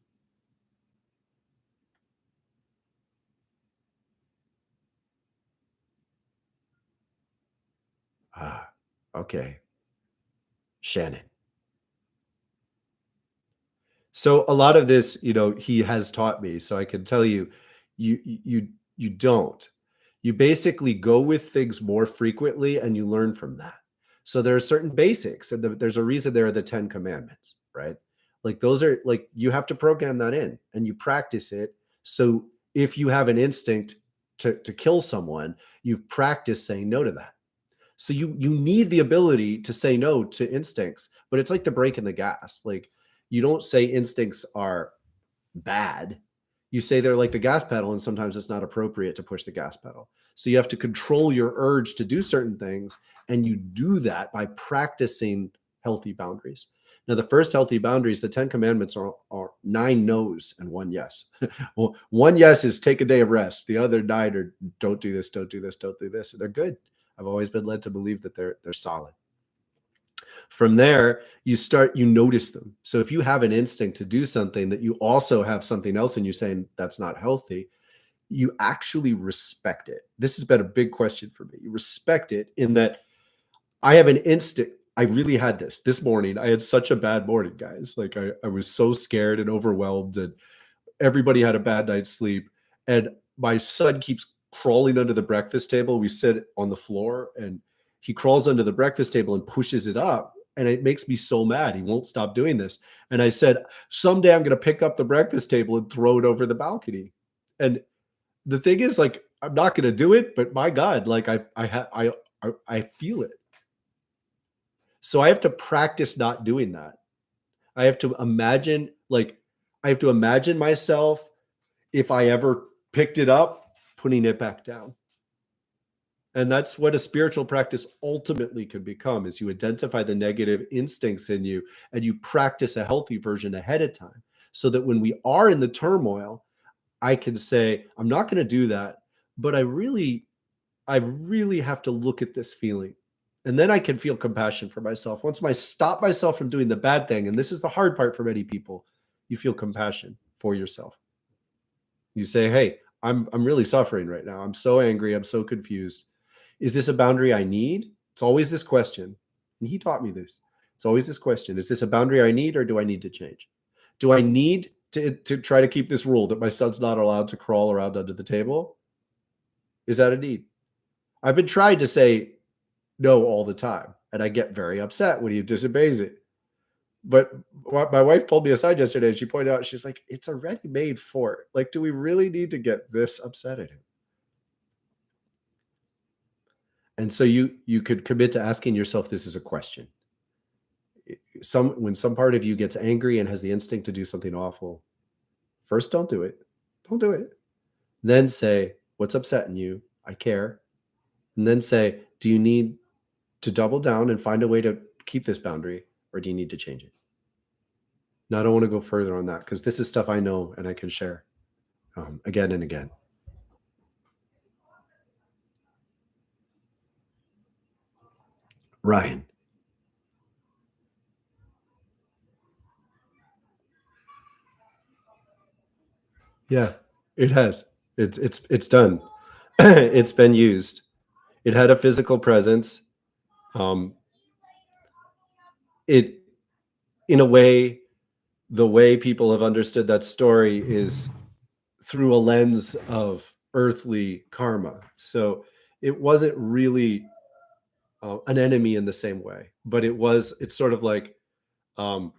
Ah, okay. Shannon. So a lot of this, he has taught me. So I can tell you, you don't. You basically go with things more frequently and you learn from that. So there are certain basics, and there's a reason there are the 10 commandments, right? Like those are like you have to program that in and you practice it. So if you have an instinct to kill someone, you've practiced saying no to that. So you need the ability to say no to instincts, but it's like the brake and the gas. Like you don't say instincts are bad. You say they're like the gas pedal, and sometimes it's not appropriate to push the gas pedal. So you have to control your urge to do certain things, and you do that by practicing healthy boundaries. Now, the first healthy boundaries, the 10 commandments are 9 no's and 1 yes. Well, 1 yes is take a day of rest. The other 9 are don't do this, don't do this, don't do this. And they're good. I've always been led to believe that they're solid. From there, you notice them. So if you have an instinct to do something that you also have something else and you saying that's not healthy, you actually respect it. This has been a big question for me. You respect it in that I have an instinct. I really had this morning. I had such a bad morning, guys. Like I was so scared and overwhelmed, and everybody had a bad night's sleep. And my son keeps crawling under the breakfast table. We sit on the floor and he crawls under the breakfast table and pushes it up. And it makes me so mad. He won't stop doing this. And I said, someday I'm going to pick up the breakfast table and throw it over the balcony. And the thing is, like, I'm not going to do it, but my God, like I feel it. So I have to practice not doing that. I have to imagine, like, I have to imagine myself if I ever picked it up, putting it back down. And that's what a spiritual practice ultimately could become is you identify the negative instincts in you and you practice a healthy version ahead of time so that when we are in the turmoil, I can say, I'm not going to do that, but I really have to look at this feeling. And then I can feel compassion for myself. Once I stop myself from doing the bad thing, and this is the hard part for many people, you feel compassion for yourself. You say, hey, I'm really suffering right now. I'm so angry. I'm so confused. Is this a boundary I need? It's always this question. And he taught me this. It's always this question. Is this a boundary I need, or do I need to change? Do I need to try to keep this rule that my son's not allowed to crawl around under the table? Is that a need? I've been trying to say no all the time, and I get very upset when he disobeys it. But my wife pulled me aside yesterday, and she pointed out, she's like, it's already made for it. Like, do we really need to get this upset at him? And so you could commit to asking yourself this as a question. When some part of you gets angry and has the instinct to do something awful, first, don't do it. Don't do it. Then say, what's upsetting you? I care. And then say, do you need to double down and find a way to keep this boundary, or do you need to change it? Now, I don't want to go further on that because this is stuff I know and I can share again and again. Ryan. Yeah, it has. It's done. It's been used. It had a physical presence. It, in a way, the way people have understood that story is through a lens of earthly karma. So it wasn't really an enemy in the same way, but it's sort of like um,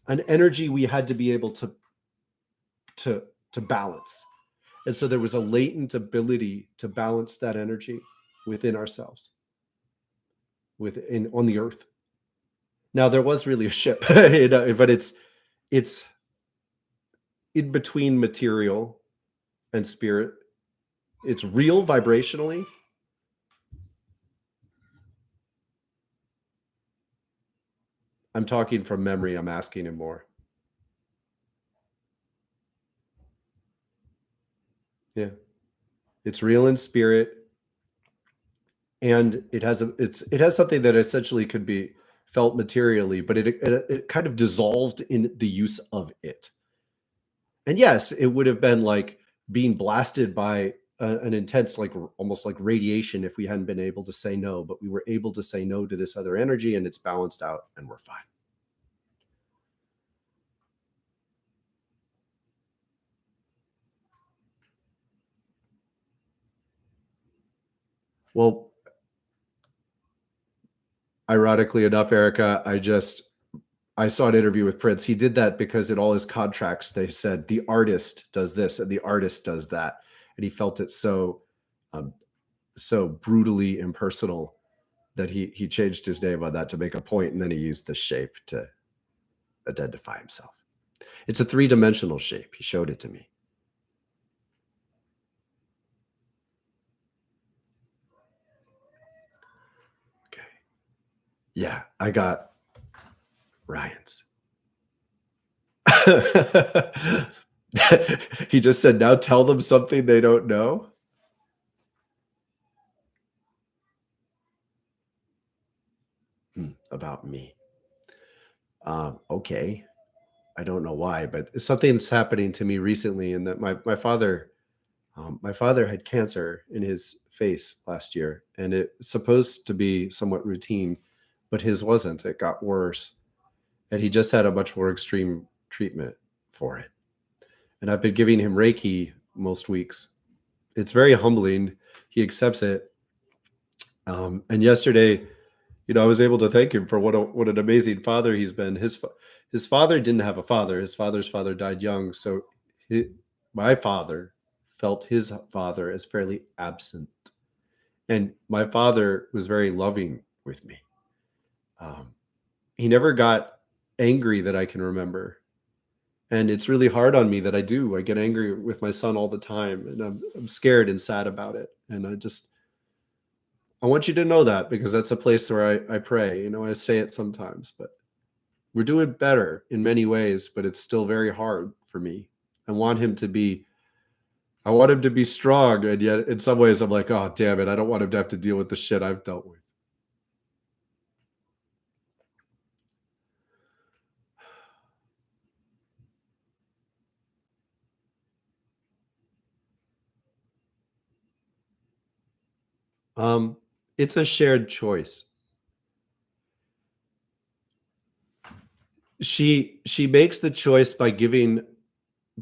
an energy we had to be able to to balance. And so there was a latent ability to balance that energy within ourselves, within on the earth. Now there was really a ship, but it's in between material and spirit. It's real vibrationally. I'm talking from memory. I'm asking him more. Yeah, it's real in spirit, and it has something that essentially could be felt materially, but it kind of dissolved in the use of it. And yes, it would have been like being blasted by an intense, like almost like radiation, if we hadn't been able to say no. But we were able to say no to this other energy, and it's balanced out, and we're fine. Well, ironically enough, Erica, I saw an interview with Prince. He did that because in all his contracts, they said the artist does this and the artist does that. And he felt it um, so brutally impersonal that he changed his name on that to make a point, and then he used the shape to identify himself. It's a three-dimensional shape. He showed it to me. Okay. Yeah, I got Ryan's. He just said, now tell them something they don't know. About me. Okay. I don't know why, but something's happening to me recently, and that my father had cancer in his face last year, and it's supposed to be somewhat routine, but his wasn't. It got worse, and he just had a much more extreme treatment for it. And I've been giving him Reiki most weeks. It's very humbling. He accepts it. And yesterday, I was able to thank him for what an amazing father he's been. His father didn't have a father. His father's father died young, so my father felt his father as fairly absent, and my father was very loving with me. He never got angry that I can remember, and it's really hard on me that I get angry with my son all the time, and I'm scared and sad about it. And I want you to know that, because that's a place where I pray. I say it sometimes, but we're doing better in many ways, but it's still very hard for me. I want him to be I want him to be strong, and yet in some ways I'm like, oh damn it, I don't want him to have to deal with the shit I've dealt with. Um, it's a shared choice. She makes the choice by giving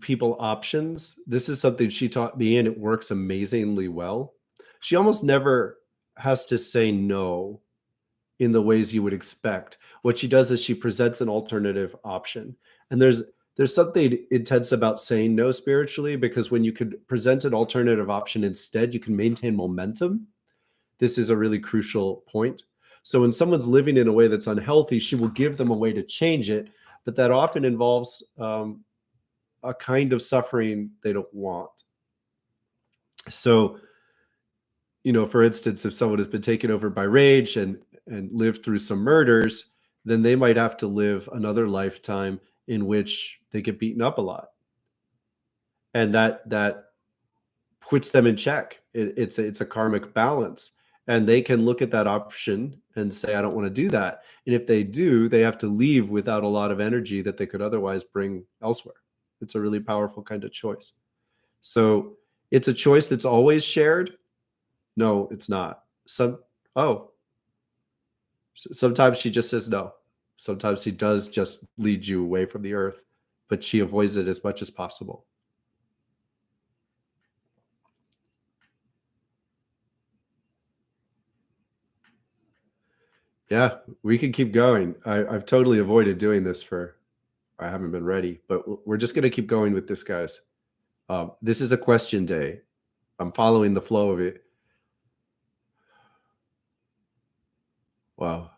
people options. This is something she taught me, and it works amazingly well. She almost never has to say no in the ways you would expect. What she does is she presents an alternative option. And there's something intense about saying no spiritually, because when you could present an alternative option instead, you can maintain momentum. This is a really crucial point. So when someone's living in a way that's unhealthy, she will give them a way to change it, but that often involves a kind of suffering they don't want. So, for instance, if someone has been taken over by rage and lived through some murders, then they might have to live another lifetime in which they get beaten up a lot, and that puts them in check. It's a karmic balance, and they can look at that option and say, "I don't want to do that." And if they do, they have to leave without a lot of energy that they could otherwise bring elsewhere. It's a really powerful kind of choice. So it's a choice that's always shared. No, it's not. Oh, sometimes she just says no. Sometimes she does just lead you away from the earth, but she avoids it as much as possible. Yeah, we can keep going. I've totally avoided doing this I haven't been ready, but we're just going to keep going with this, guys. This is a question day. I'm following the flow of it. Wow.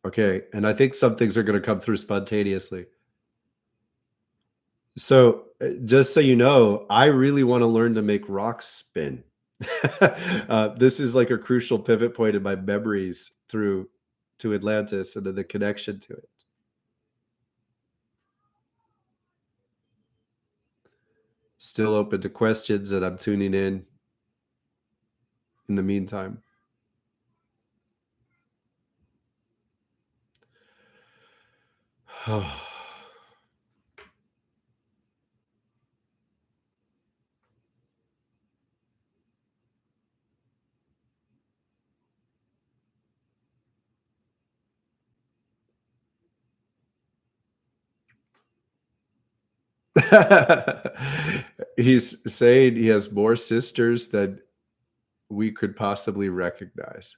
Okay. And I think some things are going to come through spontaneously. So, just so you know, I really want to learn to make rocks spin. This is like a crucial pivot point in my memories through to Atlantis and then the connection to it. Still open to questions, and I'm tuning in the meantime. He's saying he has more sisters than we could possibly recognize.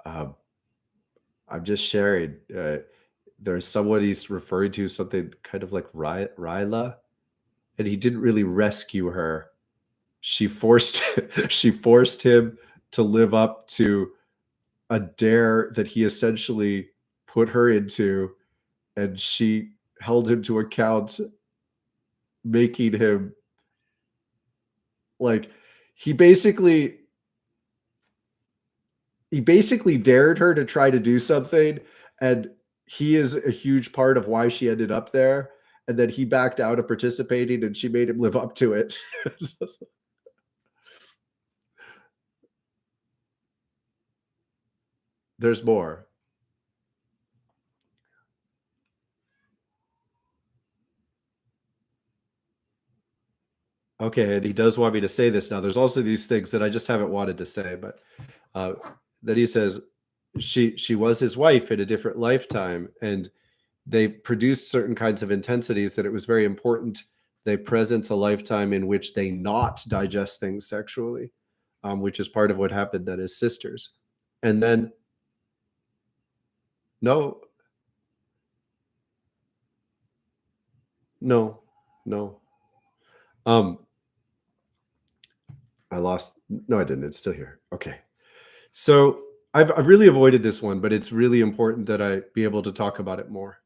Um, I'm just sharing. There's someone he's referring to, something kind of like Ryla, and he didn't really rescue her. She forced she forced him to live up to a dare that he essentially put her into, and she held him to account, making him like he basically he basically dared her to try to do something, and he is a huge part of why she ended up there, and then he backed out of participating and she made him live up to it. There's more. Okay, and he does want me to say this now. There's also these things that I just haven't wanted to say, but uh, that he says she was his wife in a different lifetime, and they produced certain kinds of intensities that it was very important they presence a lifetime in which they not digest things sexually, which is part of what happened then as sisters. And then no, no, no. Um, I lost. No, I didn't. It's still here. Okay. So I've really avoided this one, but it's really important that I be able to talk about it more.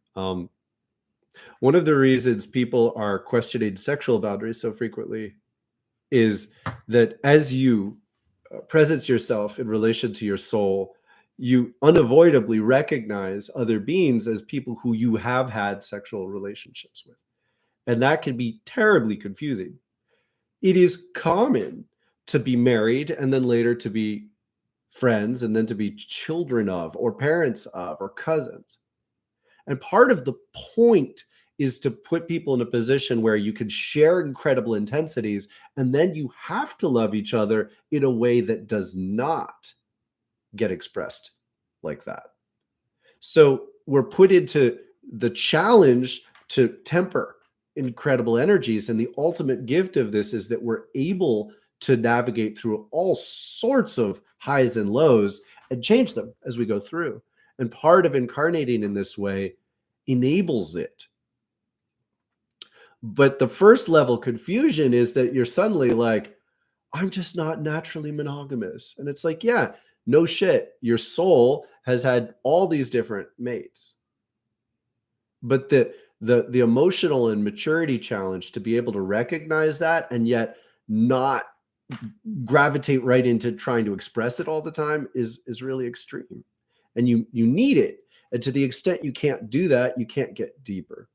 One of the reasons people are questioning sexual boundaries so frequently is that as you presence yourself in relation to your soul, you unavoidably recognize other beings as people who you have had sexual relationships with. And that can be terribly confusing. It is common to be married and then later to be friends and then to be children of or parents of or cousins. And part of the point is to put people in a position where you can share incredible intensities, and then you have to love each other in a way that does not get expressed like that. So we're put into the challenge to temper incredible energies. And the ultimate gift of this is that we're able to navigate through all sorts of highs and lows and change them as we go through. And part of incarnating in this way enables it. But the first level confusion is that you're suddenly like, I'm just not naturally monogamous. And it's like, yeah, no shit. Your soul has had all these different mates. But the emotional and maturity challenge to be able to recognize that and yet not gravitate right into trying to express it all the time is really extreme. And you need it. And to the extent you can't do that, you can't get deeper.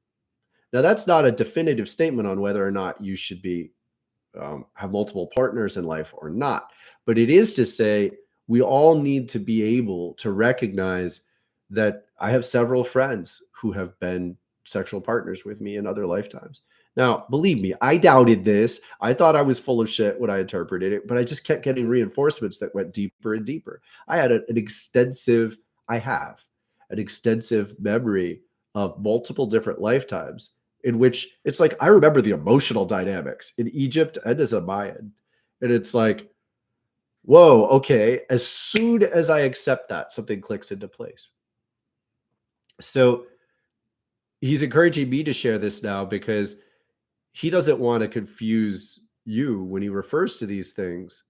Now, that's not a definitive statement on whether or not you should be have multiple partners in life or not. But it is to say we all need to be able to recognize that I have several friends who have been sexual partners with me in other lifetimes. Now, believe me, I doubted this. I thought I was full of shit when I interpreted it, but I just kept getting reinforcements that went deeper and deeper. I have an extensive memory of multiple different lifetimes in which it's like, I remember the emotional dynamics in Egypt and as a Mayan. And it's like, whoa, okay. As soon as I accept that, something clicks into place. So he's encouraging me to share this now because he doesn't want to confuse you when he refers to these things.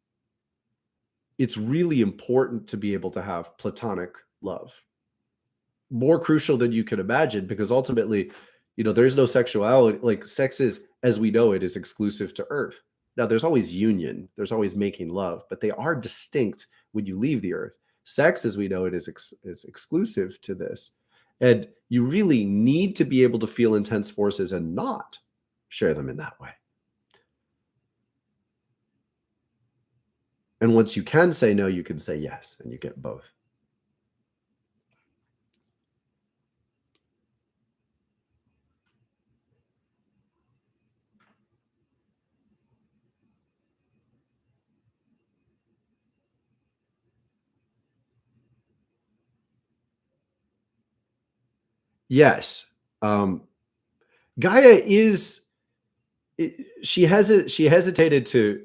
It's really important to be able to have platonic love. More crucial than you can imagine, because ultimately, there's no sexuality. Like, sex is, as we know it, is exclusive to Earth. Now, there's always union, there's always making love, but they are distinct when you leave the Earth. Sex, as we know it, is exclusive to this. And you really need to be able to feel intense forces and not share them in that way. And once you can say no, you can say yes, and you get both. Yes. Gaia is, she hesitated to,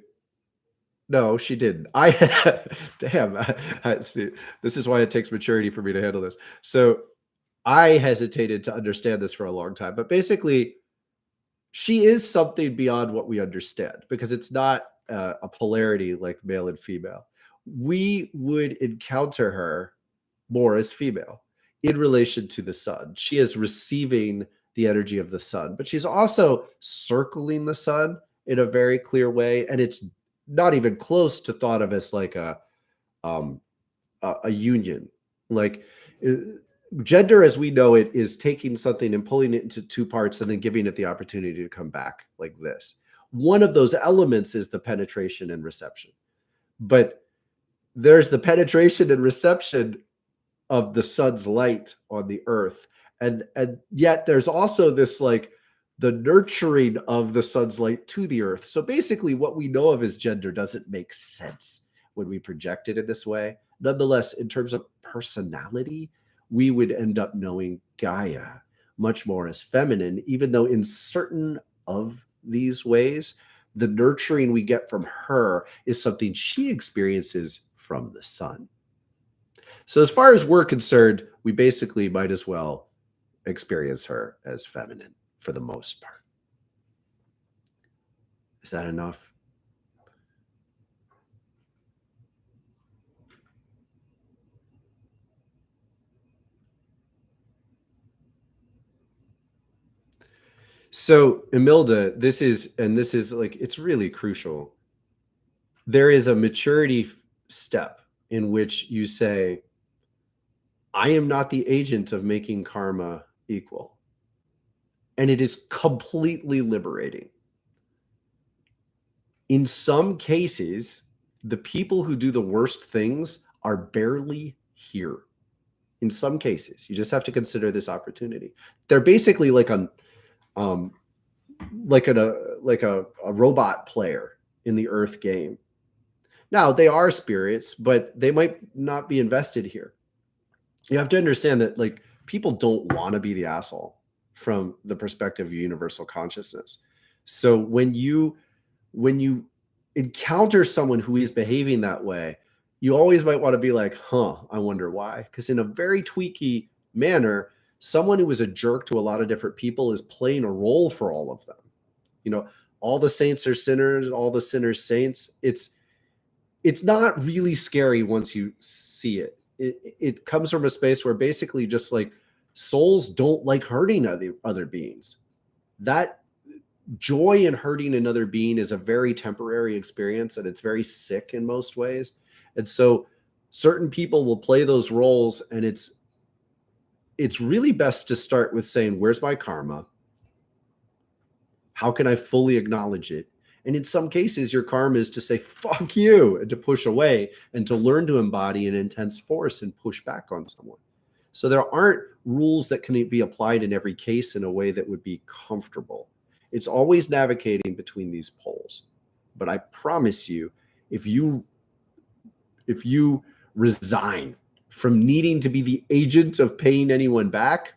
no, she didn't. Damn, see, this is why it takes maturity for me to handle this. So I hesitated to understand this for a long time, but basically she is something beyond what we understand, because it's not a polarity like male and female. We would encounter her more as female in relation to the sun. She is receiving the energy of the sun, but she's also circling the sun in a very clear way. And it's not even close to thought of as like um, a union. Like, gender as we know it is taking something and pulling it into two parts and then giving it the opportunity to come back like this. One of those elements is the penetration and reception. But there's the penetration and reception of the sun's light on the earth. And yet there's also this, like, the nurturing of the sun's light to the earth. So basically what we know of as gender doesn't make sense when we project it in this way. Nonetheless, in terms of personality, we would end up knowing Gaia much more as feminine, even though in certain of these ways, the nurturing we get from her is something she experiences from the sun. So as far as we're concerned, we basically might as well experience her as feminine for the most part. Is that enough? So, Emilda, this is like, it's really crucial. There is a maturity step in which you say, I am not the agent of making karma equal. And it is completely liberating. In some cases, the people who do the worst things are barely here. In some cases, you just have to consider this opportunity. They're basically like um, a robot player in the Earth game. Now they are spirits, but they might not be invested here. You have to understand that like people don't want to be the asshole from the perspective of universal consciousness. So when you encounter someone who is behaving that way, you always might want to be like, huh, I wonder why. Because in a very tweaky manner, someone who is a jerk to a lot of different people is playing a role for all of them. You know, all the saints are sinners, all the sinners saints. It's not really scary once you see it. It comes from a space where basically just like souls don't like hurting other beings. That joy in hurting another being is a very temporary experience, and it's very sick in most ways. And so certain people will play those roles, and it's really best to start with saying, where's my karma? How can I fully acknowledge it? And in some cases, your karma is to say, fuck you, and to push away and to learn to embody an intense force and push back on someone. So there aren't rules that can be applied in every case in a way that would be comfortable. It's always navigating between these poles. But I promise you, if you resign from needing to be the agent of paying anyone back,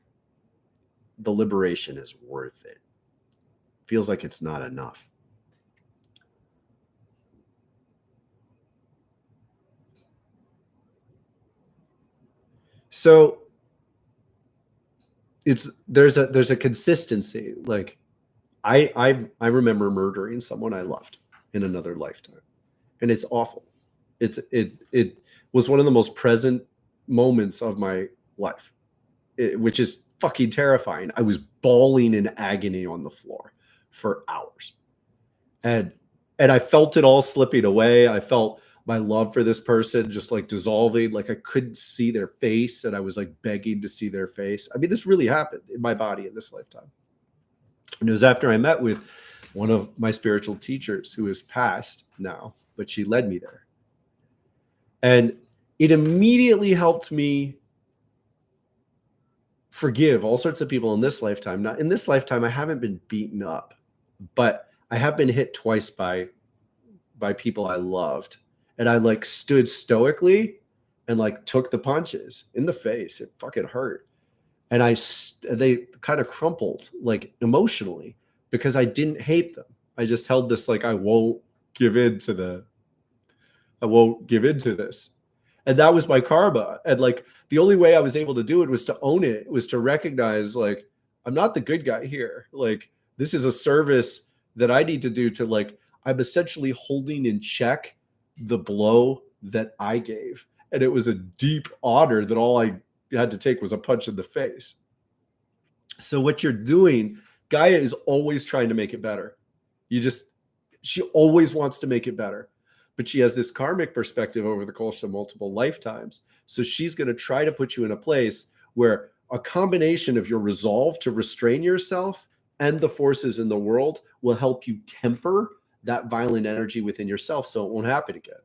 the liberation is worth it. Feels like it's not enough. So there's a consistency. Like I remember murdering someone I loved in another lifetime, and it's awful. It was one of the most present moments of my life, which is fucking terrifying. I was bawling in agony on the floor for hours, and I felt it all slipping away. I felt my love for this person just like dissolving. Like I couldn't see their face, and I was like begging to see their face. I mean, this really happened in my body in this lifetime. And it was after I met with one of my spiritual teachers who is passed now, but she led me there. And it immediately helped me forgive all sorts of people in this lifetime. Not in this lifetime, I haven't been beaten up, but I have been hit twice by people I loved. And I like stood stoically and like took the punches in the face. It fucking hurt. And they kind of crumpled like emotionally because I didn't hate them. I just held this like I won't give in to this. And that was my karma. And like the only way I was able to do it was to own it, was to recognize like I'm not the good guy here. Like this is a service that I need to do to like I'm essentially holding in check the blow that I gave. And it was a deep honor that all I had to take was a punch in the face. So what you're doing, Gaia is always trying to make it better. She always wants to make it better, but she has this karmic perspective over the course of multiple lifetimes. So she's going to try to put you in a place where a combination of your resolve to restrain yourself and the forces in the world will help you temper that violent energy within yourself so it won't happen again.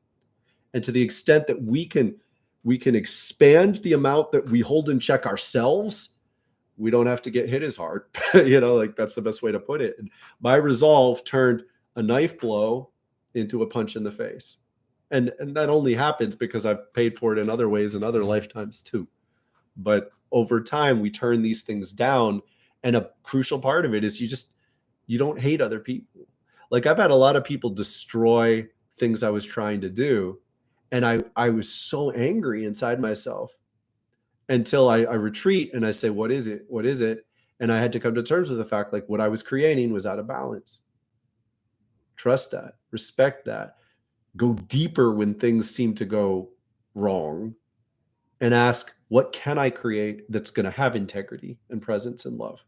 And to the extent that we can expand the amount that we hold in check ourselves, we don't have to get hit as hard. Like that's the best way to put it. And my resolve turned a knife blow into a punch in the face. And that only happens because I've paid for it in other ways in other lifetimes too. But over time, we turn these things down. And a crucial part of it is you don't hate other people. Like I've had a lot of people destroy things I was trying to do. And I was so angry inside myself until I retreat and I say, what is it? What is it? And I had to come to terms with the fact like what I was creating was out of balance. Trust that, respect that, go deeper when things seem to go wrong and ask, what can I create that's going to have integrity and presence and love?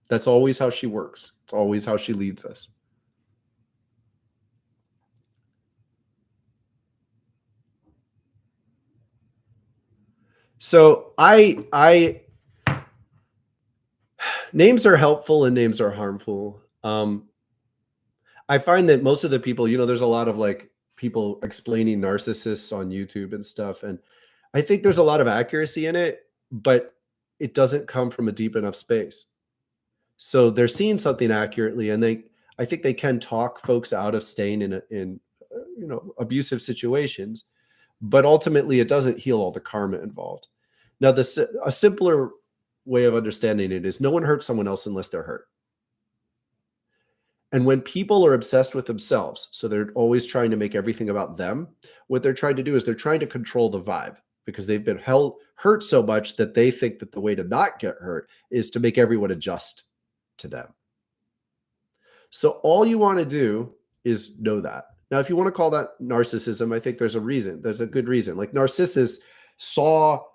That's always how she works. It's always how she leads us. So names are helpful and names are harmful. I find that most of the people, there's a lot of like people explaining narcissists on YouTube and stuff. And I think there's a lot of accuracy in it, but it doesn't come from a deep enough space. So they're seeing something accurately, and I think they can talk folks out of staying in abusive situations, but ultimately it doesn't heal all the karma involved. Now, a simpler way of understanding it is no one hurts someone else unless they're hurt. And when people are obsessed with themselves, so they're always trying to make everything about them, what they're trying to do is they're trying to control the vibe, because they've been hurt so much that they think that the way to not get hurt is to make everyone adjust to them. So all you want to do is know that. Now, if you want to call that narcissism, I think there's a reason. There's a good reason. Like Narcissus saw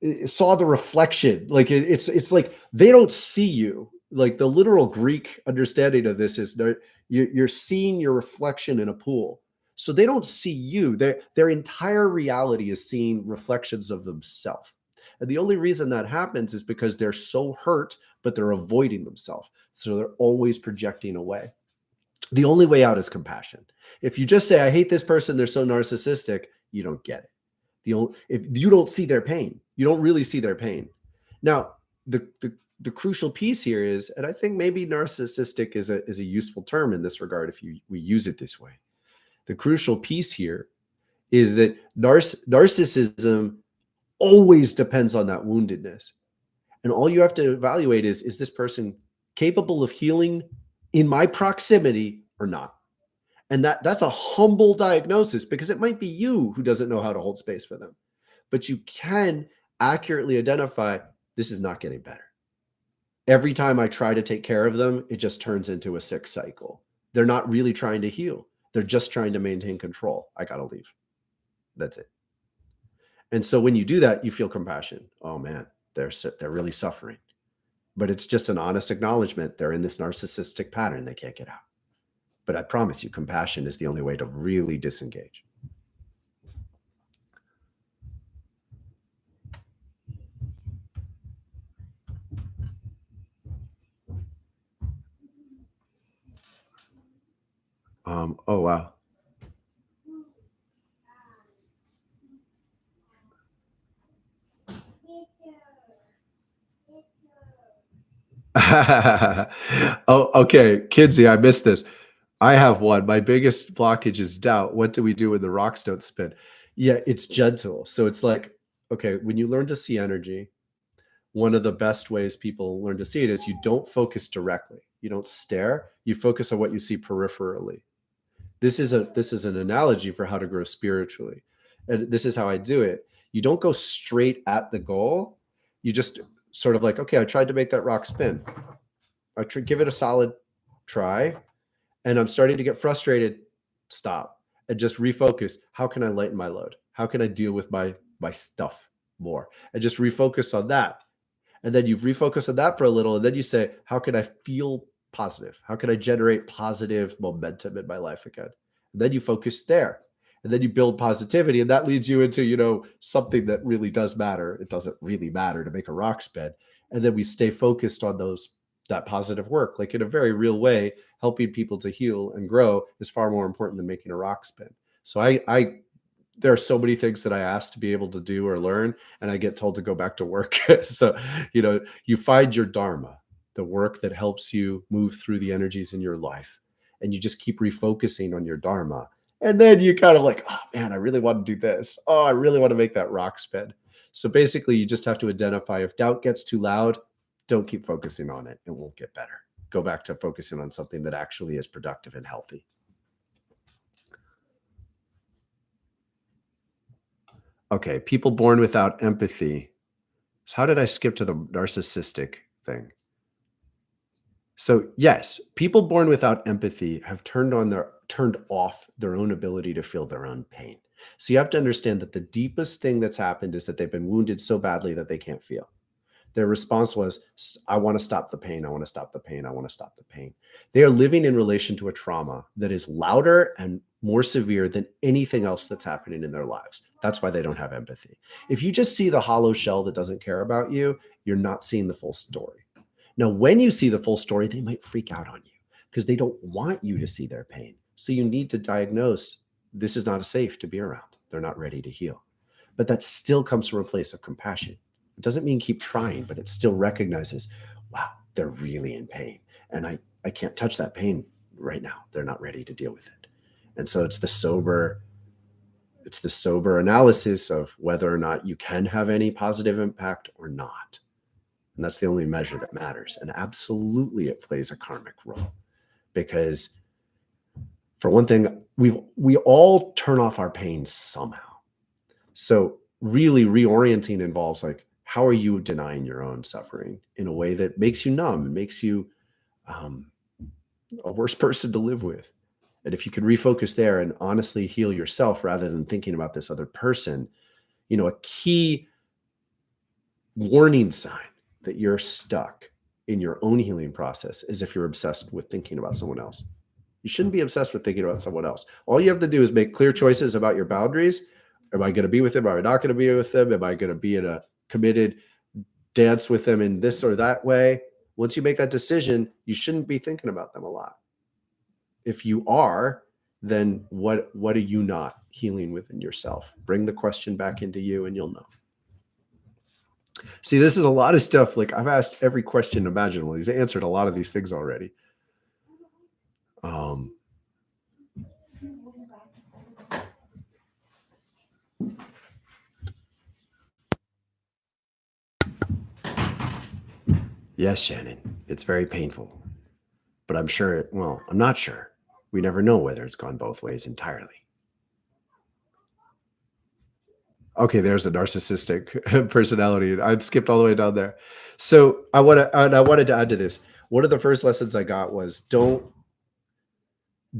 the reflection. Like it's like they don't see you. Like the literal Greek understanding of this is you're seeing your reflection in a pool. So they don't see you. Their entire reality is seeing reflections of themselves. And the only reason that happens is because they're so hurt, but they're avoiding themselves. So they're always projecting away. The only way out is compassion. If you just say, I hate this person, they're so narcissistic, you don't get it. If you don't see their pain, you don't really see their pain. Now, the crucial piece here is, and I think maybe narcissistic is a useful term in this regard if we use it this way. The crucial piece here is that narcissism always depends on that woundedness. And all you have to evaluate is this person capable of healing in my proximity or not? And that's a humble diagnosis, because it might be you who doesn't know how to hold space for them. But you can accurately identify, this is not getting better. Every time I try to take care of them, it just turns into a sick cycle. They're not really trying to heal. They're just trying to maintain control. I got to leave. That's it. And so when you do that, you feel compassion. Oh man, they're really suffering. But it's just an honest acknowledgement. They're in this narcissistic pattern. They can't get out. But I promise you, compassion is the only way to really disengage. Oh, wow. Oh, okay. Kinsey, I missed this. I have one. My biggest blockage is doubt. What do we do when the rocks don't spin? Yeah, it's gentle. So it's like, okay, when you learn to see energy, one of the best ways people learn to see it is you don't focus directly. You don't stare. You focus on what you see peripherally. This is an analogy for how to grow spiritually. And this is how I do it. You don't go straight at the goal. You just sort of like, okay, I tried to make that rock spin. Give it a solid try. And I'm starting to get frustrated. Stop and just refocus. How can I lighten my load? How can I deal with my stuff more? And just refocus on that. And then you refocus on that for a little. And then you say, how can I feel positive? How can I generate positive momentum in my life again? And then you focus there. And then you build positivity. And that leads you into, something that really does matter. It doesn't really matter to make a rock spin. And then we stay focused on that positive work, like in a very real way. Helping people to heal and grow is far more important than making a rock spin. So there are so many things that I ask to be able to do or learn, and I get told to go back to work. So, you find your dharma, the work that helps you move through the energies in your life, and you just keep refocusing on your dharma. And then you kind of like, oh man, I really want to do this. Oh, I really want to make that rock spin. So basically you just have to identify if doubt gets too loud, don't keep focusing on it. It won't get better. Go back to focusing on something that actually is productive and healthy. Okay, people born without empathy. So how did I skip to the narcissistic thing? So yes, people born without empathy have turned off their own ability to feel their own pain. So you have to understand that the deepest thing that's happened is that they've been wounded so badly that they can't feel. Their response was, I want to stop the pain. I want to stop the pain. I want to stop the pain. They are living in relation to a trauma that is louder and more severe than anything else that's happening in their lives. That's why they don't have empathy. If you just see the hollow shell that doesn't care about you, you're not seeing the full story. Now, when you see the full story, they might freak out on you because they don't want you to see their pain. So you need to diagnose, this is not safe to be around. They're not ready to heal. But that still comes from a place of compassion. It doesn't mean keep trying, but it still recognizes, wow, they're really in pain. And I can't touch that pain right now. They're not ready to deal with it. And so it's the sober analysis of whether or not you can have any positive impact or not. And that's the only measure that matters. And absolutely it plays a karmic role, because for one thing, we all turn off our pain somehow. So really reorienting involves like, how are you denying your own suffering in a way that makes you numb and makes you a worse person to live with? And if you can refocus there and honestly heal yourself rather than thinking about this other person, a key warning sign that you're stuck in your own healing process is if you're obsessed with thinking about someone else. You shouldn't be obsessed with thinking about someone else. All you have to do is make clear choices about your boundaries. Am I going to be with them? Am I not going to be with them? Am I going to be in a committed dance with them in this or that way? Once you make that decision, you shouldn't be thinking about them a lot. If you are, then what are you not healing within yourself? Bring the question back into you and you'll know. See, this is a lot of stuff. Like, I've asked every question imaginable. He's answered a lot of these things already. Yes, Shannon, it's very painful, but I'm not sure. We never know whether it's gone both ways entirely. Okay, there's a narcissistic personality. I skipped all the way down there. So I wanted to add to this. One of the first lessons I got was don't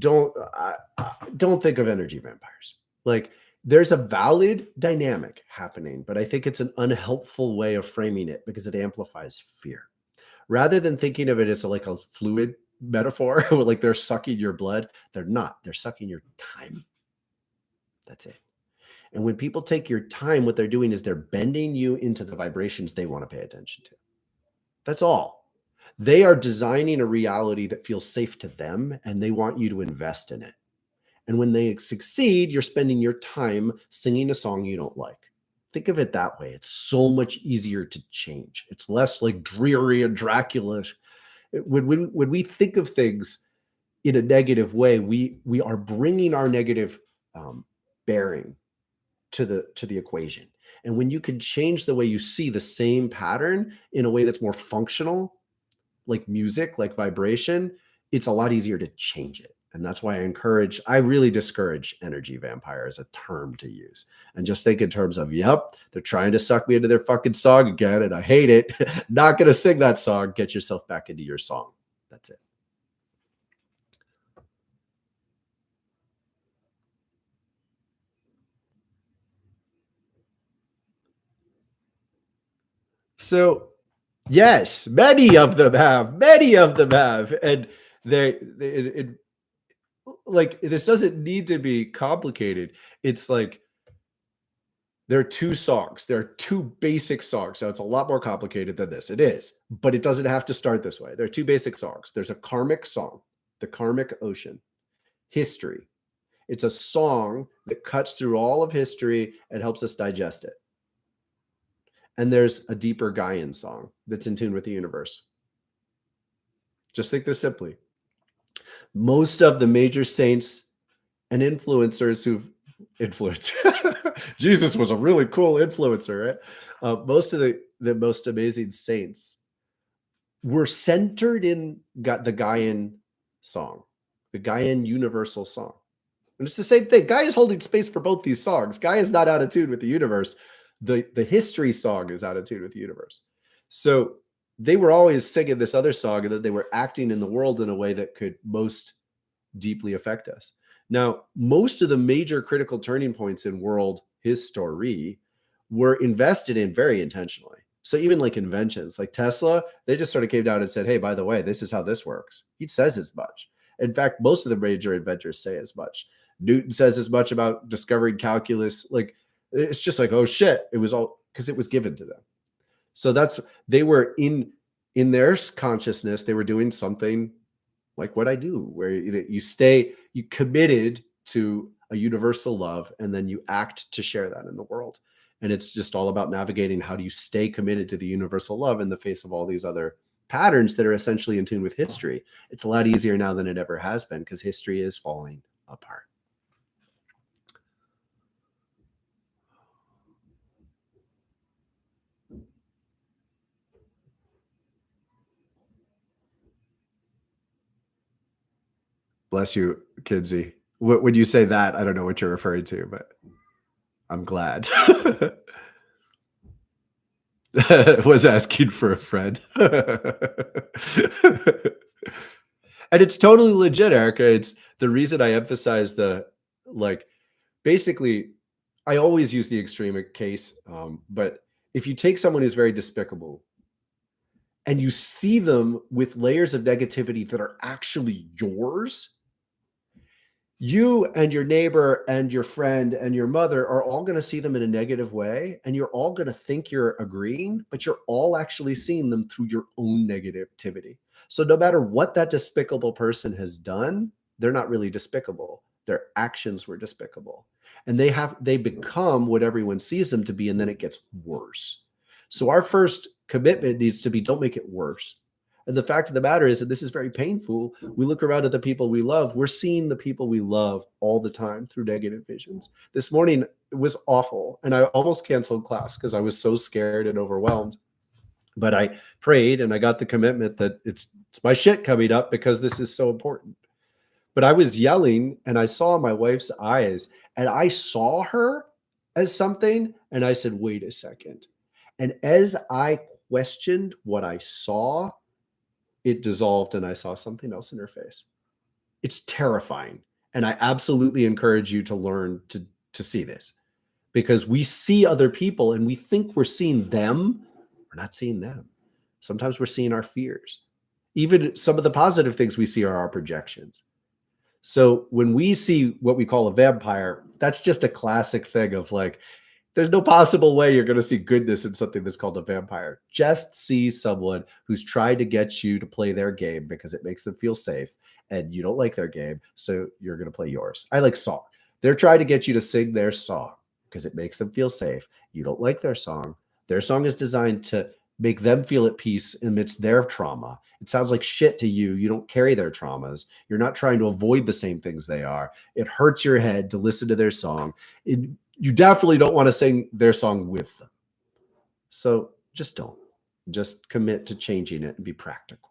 think of energy vampires. Like, there's a valid dynamic happening, but I think it's an unhelpful way of framing it because it amplifies fear. Rather than thinking of it as like a fluid metaphor, where like they're sucking your blood, they're not. They're sucking your time. That's it. And when people take your time, what they're doing is they're bending you into the vibrations they want to pay attention to. That's all. They are designing a reality that feels safe to them, and they want you to invest in it. And when they succeed, you're spending your time singing a song you don't like. Think of it that way. It's so much easier to change. It's less like dreary and Dracula-ish. When we think of things in a negative way, we are bringing our negative bearing to the equation. And when you can change the way you see the same pattern in a way that's more functional, like music, like vibration, it's a lot easier to change it. And that's why I really discourage energy vampire as a term to use. And just think in terms of, yep, they're trying to suck me into their fucking song again, and I hate it. Not going to sing that song. Get yourself back into your song. That's it. So, yes, many of them have. And like, this doesn't need to be complicated. It's like, there are two songs. There are two basic songs. So it's a lot more complicated than this. It is, but it doesn't have to start this way. There are two basic songs. There's a karmic song, the karmic ocean, history. It's a song that cuts through all of history and helps us digest it. And there's a deeper Gaian song that's in tune with the universe. Just think this simply. Most of the major saints and influencers who've influenced Jesus was a really cool influencer, right? Most of the most amazing saints were centered in the Gaian song, the Gaian universal song. And it's the same thing. Gaia is holding space for both these songs. Gaia is not out of tune with the universe. The history song is out of tune with the universe. So they were always singing this other song, and that they were acting in the world in a way that could most deeply affect us. Now, most of the major critical turning points in world history were invested in very intentionally. So even like inventions, like Tesla, they just sort of came down and said, hey, by the way, this is how this works. He says as much. In fact, most of the major inventors say as much. Newton says as much about discovering calculus. Like, it's just like, oh shit, it was all because it was given to them. So they were in their consciousness, they were doing something like what I do, where you committed to a universal love, and then you act to share that in the world. And it's just all about navigating, how do you stay committed to the universal love in the face of all these other patterns that are essentially in tune with history. It's a lot easier now than it ever has been, because history is falling apart. Bless you, Kinsey. When you say that, I don't know what you're referring to, but I'm glad. Was asking for a friend. And it's totally legit, Erica. It's the reason I emphasize basically, I always use the extreme case. But if you take someone who's very despicable and you see them with layers of negativity that are actually yours, you and your neighbor and your friend and your mother are all going to see them in a negative way, and you're all going to think you're agreeing, but you're all actually seeing them through your own negativity. So no matter what that despicable person has done, they're not really despicable. Their actions were despicable, and they become what everyone sees them to be, and then it gets worse. So our first commitment needs to be, don't make it worse. And the fact of the matter is that this is very painful. We look around at the people we love. We're seeing the people we love all the time through negative visions. This morning, it was awful. And I almost canceled class because I was so scared and overwhelmed. But I prayed and I got the commitment that it's my shit coming up, because this is so important. But I was yelling and I saw my wife's eyes, and I saw her as something. And I said, wait a second. And as I questioned what I saw, it dissolved and I saw something else in her face. It's terrifying. And I absolutely encourage you to learn to see this, because we see other people and we think we're seeing them. We're not seeing them. Sometimes we're seeing our fears. Even some of the positive things we see are our projections. So when we see what we call a vampire, that's just a classic thing of like, there's no possible way you're going to see goodness in something that's called a vampire. Just see someone who's trying to get you to play their game because it makes them feel safe, and you don't like their game, so you're going to play yours. I like song. They're trying to get you to sing their song because it makes them feel safe. You don't like their song. Their song is designed to make them feel at peace amidst their trauma. It sounds like shit to you. You don't carry their traumas. You're not trying to avoid the same things they are. It hurts your head to listen to their song. You definitely don't want to sing their song with them. So just don't. Just commit to changing it and be practical.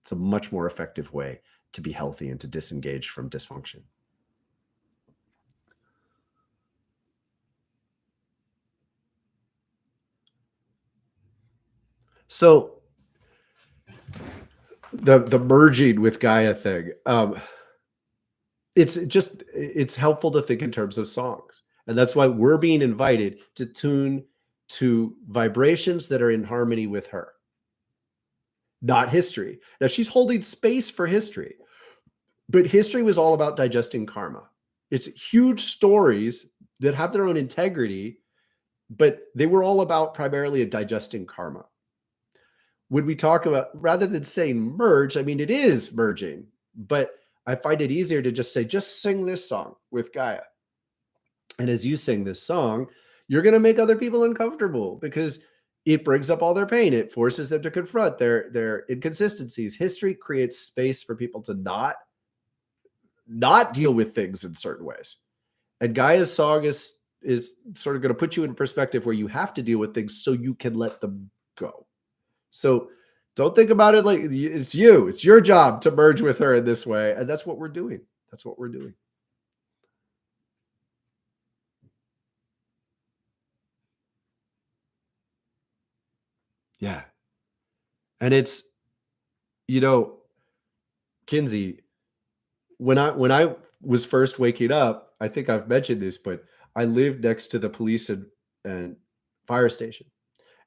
It's a much more effective way to be healthy and to disengage from dysfunction. So the merging with Gaia thing, it's helpful to think in terms of songs. And that's why we're being invited to tune to vibrations that are in harmony with her, not history. Now, she's holding space for history, but history was all about digesting karma. It's huge stories that have their own integrity, but they were all about primarily digesting karma. When we talk about, rather than saying merge, I mean, it is merging, but I find it easier to just say, just sing this song with Gaia. And as you sing this song, you're going to make other people uncomfortable because it brings up all their pain. It forces them to confront their inconsistencies. History creates space for people to not deal with things in certain ways. And Gaia's song is sort of going to put you in perspective where you have to deal with things so you can let them go. So don't think about it like it's you. It's your job to merge with her in this way. And that's what we're doing. That's what we're doing. Yeah. And it's, Kinsey, when I was first waking up, I think I've mentioned this, but I lived next to the police and fire station.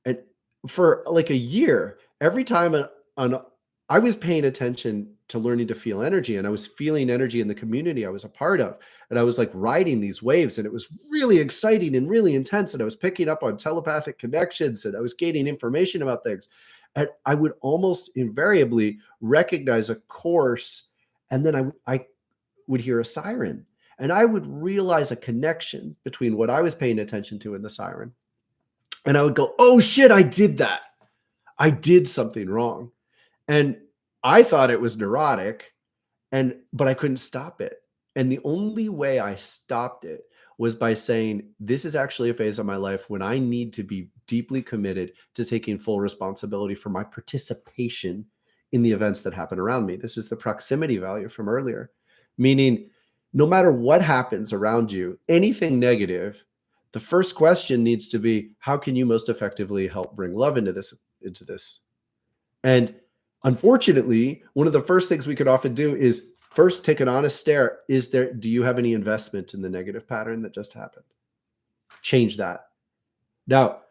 And for like a year, every time I was paying attention to learning to feel energy, and I was feeling energy in the community I was a part of, and I was like riding these waves, and it was really exciting and really intense, and I was picking up on telepathic connections, and I was gaining information about things, and I would almost invariably recognize a course, and then I would hear a siren, and I would realize a connection between what I was paying attention to and the siren, and I would go, oh shit, I did that. I did something wrong. And I thought it was neurotic, but I couldn't stop it. And the only way I stopped it was by saying, this is actually a phase of my life when I need to be deeply committed to taking full responsibility for my participation in the events that happen around me. This is the proximity value from earlier, meaning no matter what happens around you, anything negative, the first question needs to be, how can you most effectively help bring love into this? And unfortunately, one of the first things we could often do is first take an honest stare. Do you have any investment in the negative pattern that just happened? Change that. Now,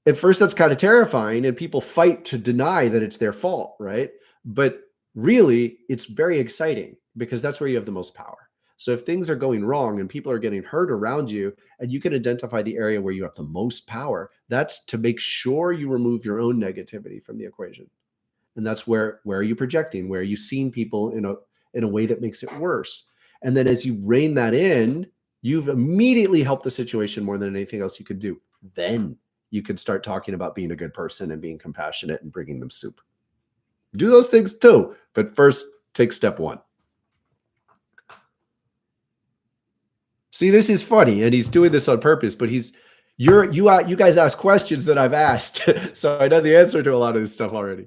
at first that's kind of terrifying, and people fight to deny that it's their fault, right? But really, it's very exciting because that's where you have the most power. So if things are going wrong and people are getting hurt around you, and you can identify the area where you have the most power, that's to make sure you remove your own negativity from the equation. And that's where are you projecting? Where are you seeing people in a way that makes it worse? And then as you rein that in, you've immediately helped the situation more than anything else you could do. Then you can start talking about being a good person and being compassionate and bringing them soup. Do those things too, but first take step one. See, this is funny, and he's doing this on purpose, but you guys ask questions that I've asked, so I know the answer to a lot of this stuff already.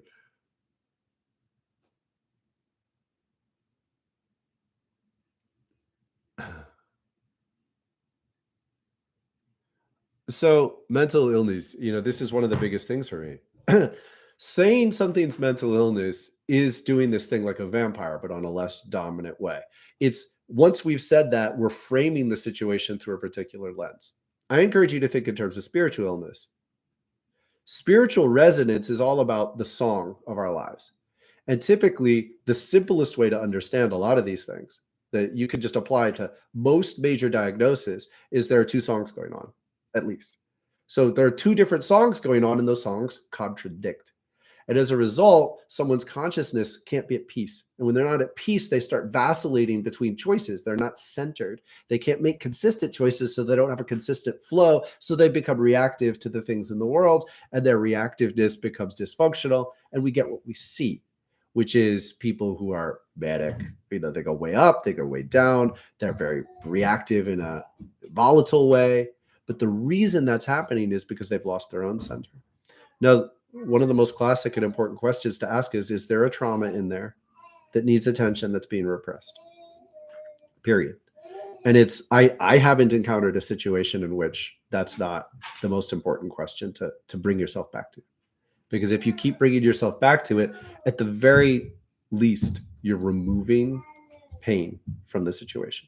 So mental illness, this is one of the biggest things for me. Saying something's mental illness is doing this thing like a vampire, but on a less dominant way. It's once we've said that, we're framing the situation through a particular lens. I encourage you to think in terms of spiritual illness. Spiritual resonance is all about the song of our lives. And typically, the simplest way to understand a lot of these things that you could just apply to most major diagnoses is there are two songs going on, at least. So there are two different songs going on, and those songs contradict. And as a result, someone's consciousness can't be at peace. And when they're not at peace, they start vacillating between choices. They're not centered. They can't make consistent choices, so they don't have a consistent flow. So they become reactive to the things in the world, and their reactiveness becomes dysfunctional. And we get what we see, which is people who are manic. They go way up, they go way down. They're very reactive in a volatile way. But the reason that's happening is because they've lost their own center. Now, one of the most classic and important questions to ask is there a trauma in there that needs attention that's being repressed? Period. And I haven't encountered a situation in which that's not the most important question to bring yourself back to. Because if you keep bringing yourself back to it, at the very least, you're removing pain from the situation.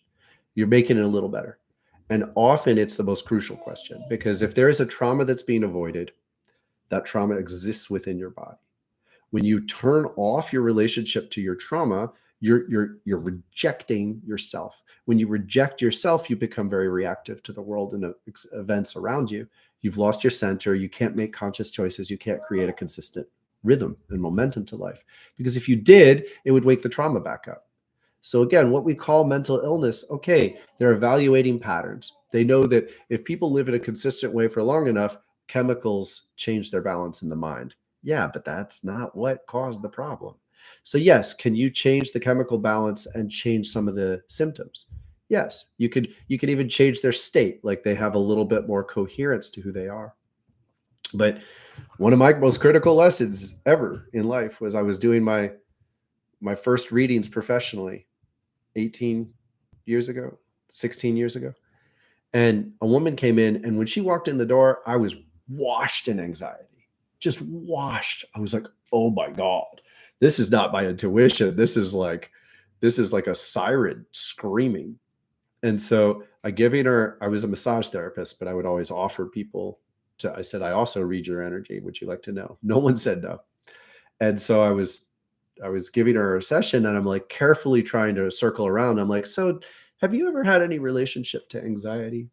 You're making it a little better. And often it's the most crucial question, because if there is a trauma that's being avoided, that trauma exists within your body. When you turn off your relationship to your trauma, you're rejecting yourself. When you reject yourself, you become very reactive to the world and events around you. You've lost your center. You can't make conscious choices. You can't create a consistent rhythm and momentum to life. Because if you did, it would wake the trauma back up. So again, what we call mental illness, okay, they're evaluating patterns. They know that if people live in a consistent way for long enough, chemicals change their balance in the mind. Yeah, but that's not what caused the problem. So yes, can you change the chemical balance and change some of the symptoms? Yes, you could even change their state, like they have a little bit more coherence to who they are. But one of my most critical lessons ever in life was I was doing my first readings professionally 18 years ago, 16 years ago. And a woman came in, and when she walked in the door, I was washed in anxiety, just washed. I was like, oh my God, this is not my intuition. This is like a siren screaming. And so I was a massage therapist, but I would always offer people I said, I also read your energy. Would you like to know? No one said no. And so I was I was giving her a session and I'm like carefully trying to circle around. I'm like, so have you ever had any relationship to anxiety?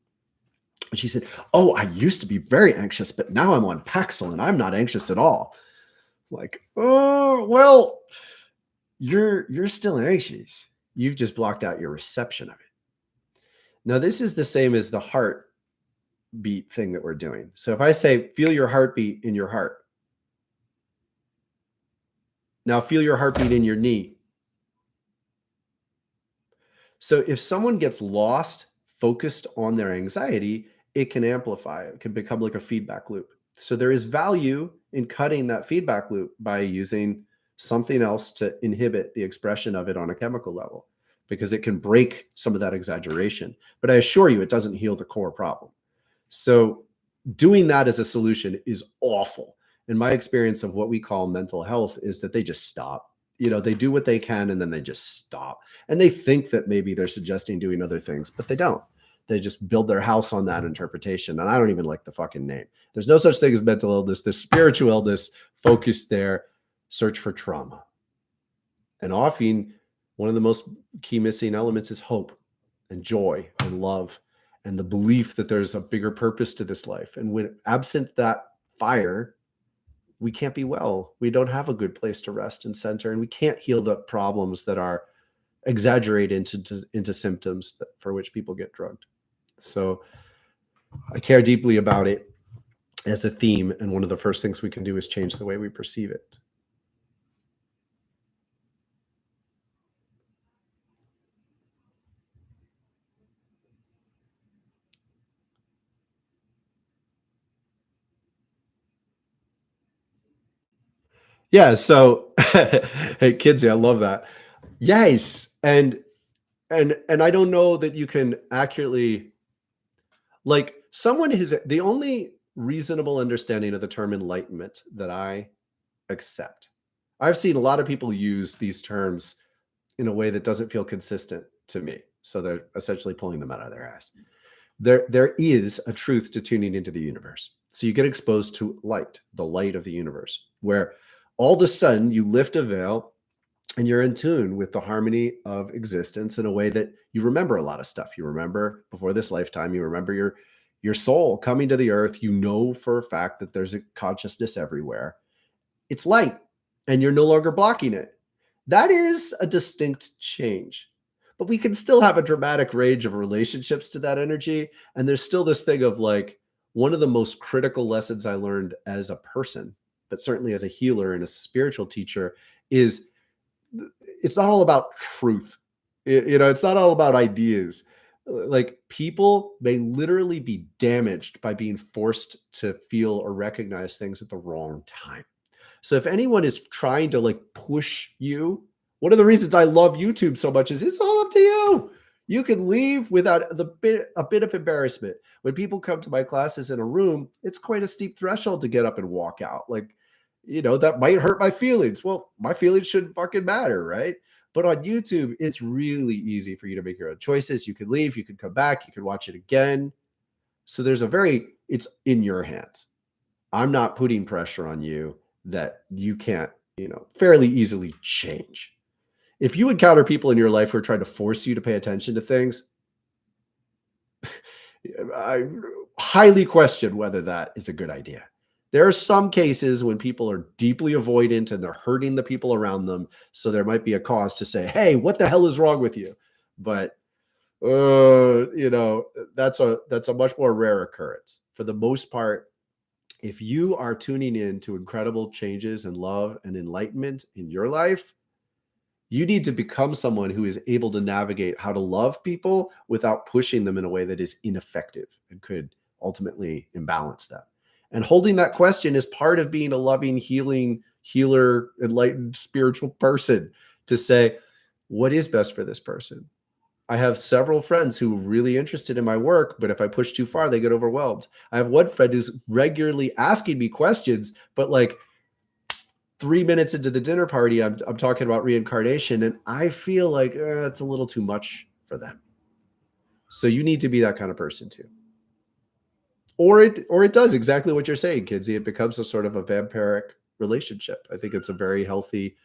And she said, oh, I used to be very anxious, but now I'm on Paxil and I'm not anxious at all. Like, oh, well, you're still anxious. You've just blocked out your reception of it. Now, this is the same as the heartbeat thing that we're doing. So if I say, feel your heartbeat in your heart. Now feel your heartbeat in your knee. So if someone gets lost, focused on their anxiety, it can amplify. It can become like a feedback loop. So there is value in cutting that feedback loop by using something else to inhibit the expression of it on a chemical level, because it can break some of that exaggeration. But I assure you, it doesn't heal the core problem. So doing that as a solution is awful. In my experience of what we call mental health is that they just stop. They do what they can and then they just stop. And they think that maybe they're suggesting doing other things, but they don't. They just build their house on that interpretation. And I don't even like the fucking name. There's no such thing as mental illness. There's spiritual illness. Focus there. Search for trauma. And often one of the most key missing elements is hope and joy and love and the belief that there's a bigger purpose to this life. And when absent that fire, we can't be well. We don't have a good place to rest and center, and we can't heal the problems that are exaggerated into symptoms for which people get drugged. So I care deeply about it as a theme, and one of the first things we can do is change the way we perceive it. Yeah, so hey, Kidsy, I love that. Yes, and I don't know that you can accurately, like, someone who's the only reasonable understanding of the term enlightenment that I accept. I've seen a lot of people use these terms in a way that doesn't feel consistent to me. So they're essentially pulling them out of their ass. There is a truth to tuning into the universe. So you get exposed to light, the light of the universe, where all of a sudden you lift a veil and you're in tune with the harmony of existence in a way that you remember a lot of stuff. You remember before this lifetime, you remember your soul coming to the earth. You know for a fact that there's a consciousness everywhere. It's light and you're no longer blocking it. That is a distinct change. But we can still have a dramatic range of relationships to that energy. And there's still this thing of like, one of the most critical lessons I learned as a person, but certainly as a healer and a spiritual teacher, is it's not all about truth. It's not all about ideas. Like, people may literally be damaged by being forced to feel or recognize things at the wrong time. So if anyone is trying to like push you, one of the reasons I love YouTube so much is it's all up to you. You can leave without a bit of embarrassment. When people come to my classes in a room, it's quite a steep threshold to get up and walk out. Like, that might hurt my feelings. Well, my feelings shouldn't fucking matter, right? But on YouTube, it's really easy for you to make your own choices. You can leave, you can come back, you can watch it again. So it's in your hands. I'm not putting pressure on you that you can't, fairly easily change. If you encounter people in your life who are trying to force you to pay attention to things, I highly question whether that is a good idea. There are some cases when people are deeply avoidant and they're hurting the people around them. So there might be a cause to say, hey, what the hell is wrong with you? But, that's a much more rare occurrence. For the most part, if you are tuning in to incredible changes and love and enlightenment in your life, you need to become someone who is able to navigate how to love people without pushing them in a way that is ineffective and could ultimately imbalance them. And holding that question is part of being a loving, healing, healer, enlightened, spiritual person, to say, what is best for this person? I have several friends who are really interested in my work, but if I push too far, they get overwhelmed. I have one friend who's regularly asking me questions, but like 3 minutes into the dinner party, I'm talking about reincarnation, and I feel like it's a little too much for them. So you need to be that kind of person too. Or it does exactly what you're saying, Kidsy. It becomes a sort of a vampiric relationship. I think it's a very healthy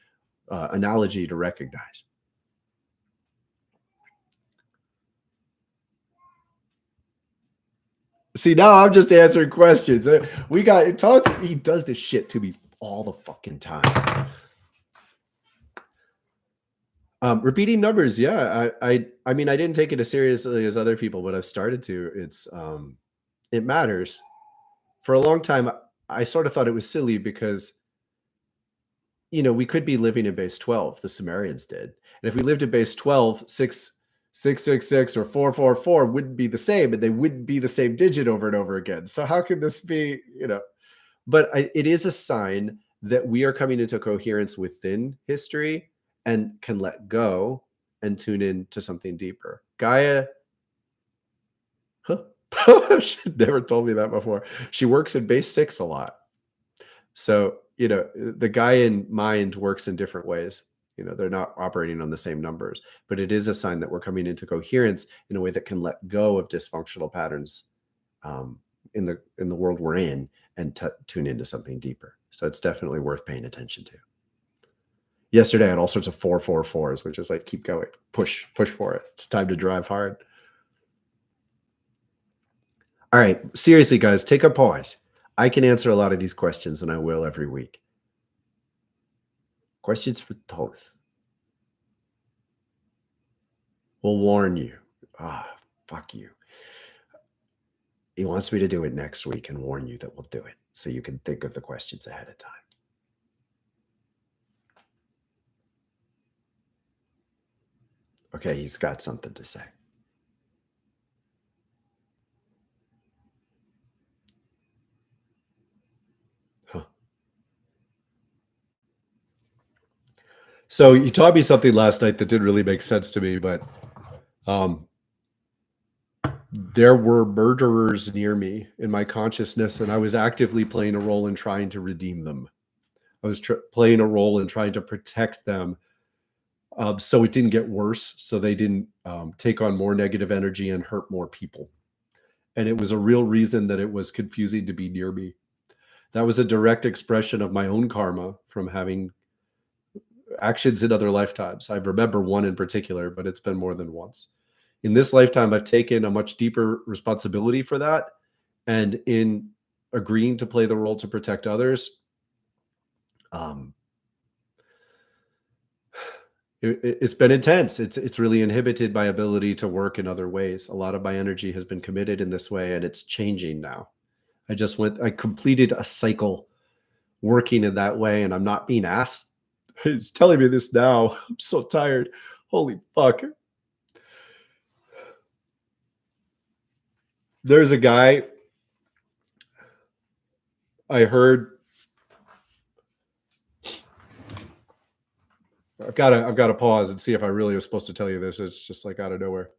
analogy to recognize. See, now I'm just answering questions. We got Thoth. He does this shit to me all the fucking time. Repeating numbers, yeah. I mean, I didn't take it as seriously as other people, but I've started to. It matters. For a long time, I sort of thought it was silly because, we could be living in base 12. The Sumerians did, and if we lived in base 12, 666 or 444 wouldn't be the same, and they wouldn't be the same digit over and over again. So how can this be? But it is a sign that we are coming into coherence within history and can let go and tune in to something deeper. Gaia, she never told me that before. She works in base 6 a lot. So, the Gaian mind works in different ways. They're not operating on the same numbers, but it is a sign that we're coming into coherence in a way that can let go of dysfunctional patterns in the world we're in and tune into something deeper. So it's definitely worth paying attention to. Yesterday I had all sorts of 444s, which is like, keep going, push for it. It's time to drive hard. All right, seriously, guys, take a pause. I can answer a lot of these questions, and I will every week. Questions for Thoth. We'll warn you. Fuck you. He wants me to do it next week and warn you that we'll do it, so you can think of the questions ahead of time. Okay, he's got something to say. So you taught me something last night that didn't really make sense to me, but there were murderers near me in my consciousness, and I was actively playing a role in trying to redeem them. I was playing a role in trying to protect them, so it didn't get worse, so they didn't take on more negative energy and hurt more people. And it was a real reason that it was confusing to be near me. That was a direct expression of my own karma from having actions in other lifetimes. I remember one in particular, but it's been more than once. In this lifetime, I've taken a much deeper responsibility for that. And in agreeing to play the role to protect others, it's been intense. It's really inhibited my ability to work in other ways. A lot of my energy has been committed in this way, and it's changing now. I completed a cycle working in that way, and I'm not being asked. He's telling me this now. I'm so tired. Holy fuck. There's a guy I heard. I've got to pause and see if I really was supposed to tell you this. It's just like out of nowhere.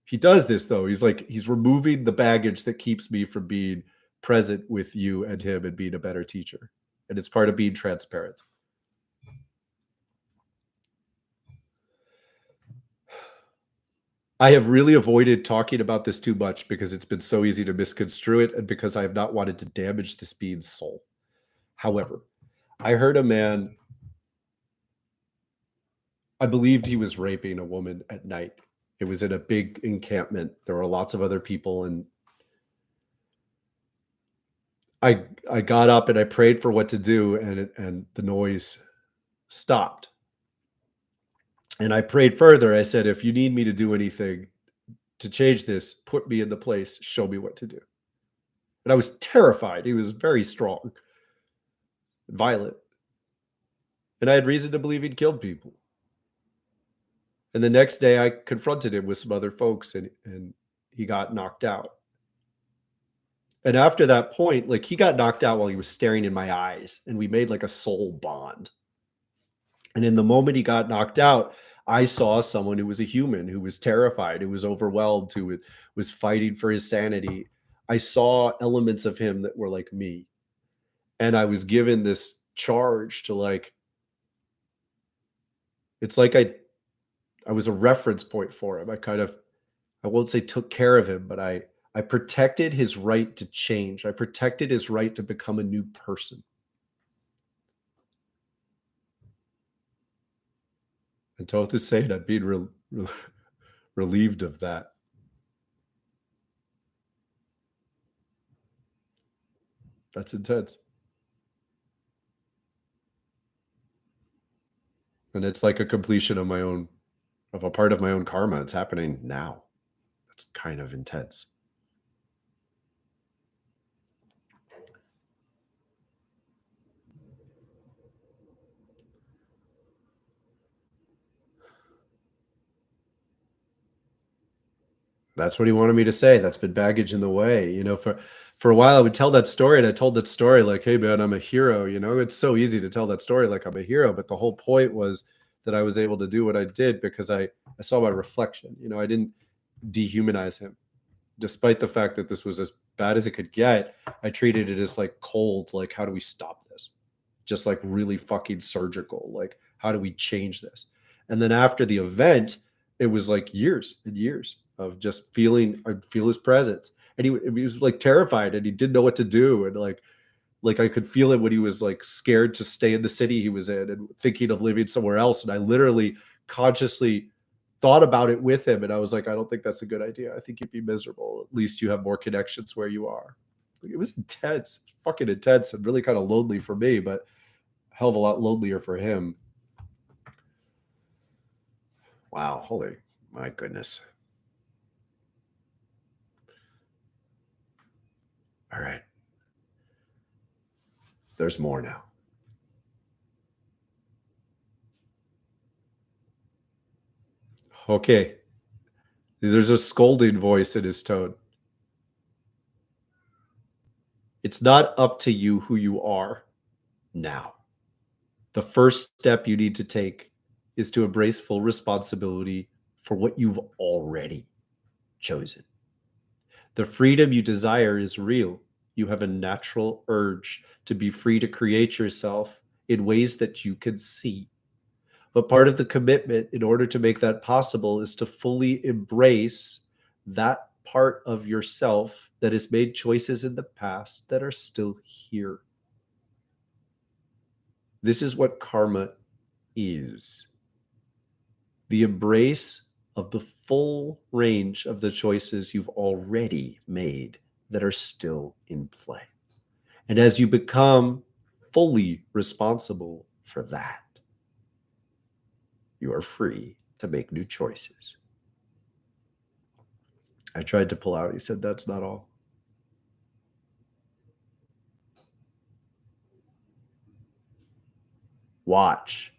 He does this though. He's removing the baggage that keeps me from being present with you and him and being a better teacher. And it's part of being transparent. I have really avoided talking about this too much because it's been so easy to misconstrue it and because I have not wanted to damage this being's soul. However, I heard a man, I believed he was raping a woman at night. It was in a big encampment. There were lots of other people, and I got up and I prayed for what to do, and the noise stopped. And I prayed further. I said, if you need me to do anything to change this, put me in the place, show me what to do. And I was terrified. He was very strong, violent. And I had reason to believe he'd killed people. And the next day I confronted him with some other folks, and he got knocked out. And after that point, like, he got knocked out while he was staring in my eyes, and we made like a soul bond. And in the moment he got knocked out, I saw someone who was a human, who was terrified, who was overwhelmed, who was fighting for his sanity. I saw elements of him that were like me. And I was given this charge to, like, it's like I was a reference point for him. I won't say took care of him, but I protected his right to change. I protected his right to become a new person. And Thoth is saying, I'm being relieved of that. That's intense. And it's like a completion of a part of my own karma. It's happening now. That's kind of intense. That's what he wanted me to say. That's been baggage in the way. For a while I would tell that story, and I told that story like, "Hey man, I'm a hero." It's so easy to tell that story like I'm a hero, but the whole point was that I was able to do what I did because I saw my reflection. I didn't dehumanize him. Despite the fact that this was as bad as it could get, I treated it as like cold, like how do we stop this? Just like really fucking surgical. Like how do we change this? And then after the event, it was like years and years of just I'd feel his presence. And he was like terrified and he didn't know what to do. And like I could feel it when he was like scared to stay in the city he was in and thinking of living somewhere else. And I literally consciously thought about it with him, and I was like, I don't think that's a good idea. I think you'd be miserable. At least you have more connections where you are. It was intense, fucking intense, and really kind of lonely for me, but a hell of a lot lonelier for him. Wow, holy my goodness. All right. There's more now. Okay. There's a scolding voice in his tone. It's not up to you who you are now. The first step you need to take is to embrace full responsibility for what you've already chosen. The freedom you desire is real. You have a natural urge to be free to create yourself in ways that you can see. But part of the commitment in order to make that possible is to fully embrace that part of yourself that has made choices in the past that are still here. This is what karma is: the embrace of the full range of the choices you've already made that are still in play. And as you become fully responsible for that, you are free to make new choices. I tried to pull out. He said, that's not all. Watch.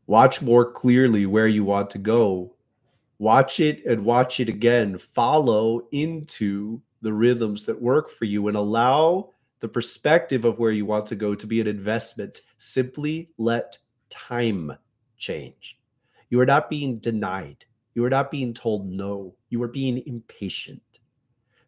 Watch more clearly where you want to go. Watch it and watch it again. Follow into the rhythms that work for you and allow the perspective of where you want to go to be an investment. Simply let time change. You are not being denied. You are not being told no. You are being impatient.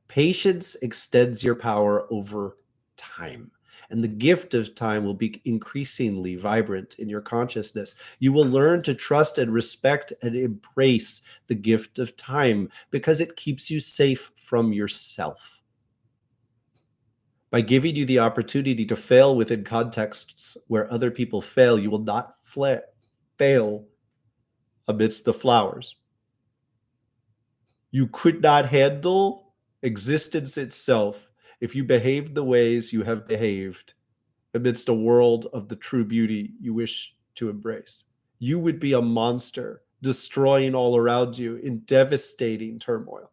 Patience extends your power over time. And the gift of time will be increasingly vibrant in your consciousness. You will learn to trust and respect and embrace the gift of time because it keeps you safe from yourself. By giving you the opportunity to fail within contexts where other people fail, you will not fail amidst the flowers. You could not handle existence itself if you behaved the ways you have behaved amidst a world of the true beauty you wish to embrace. You would be a monster, destroying all around you in devastating turmoil.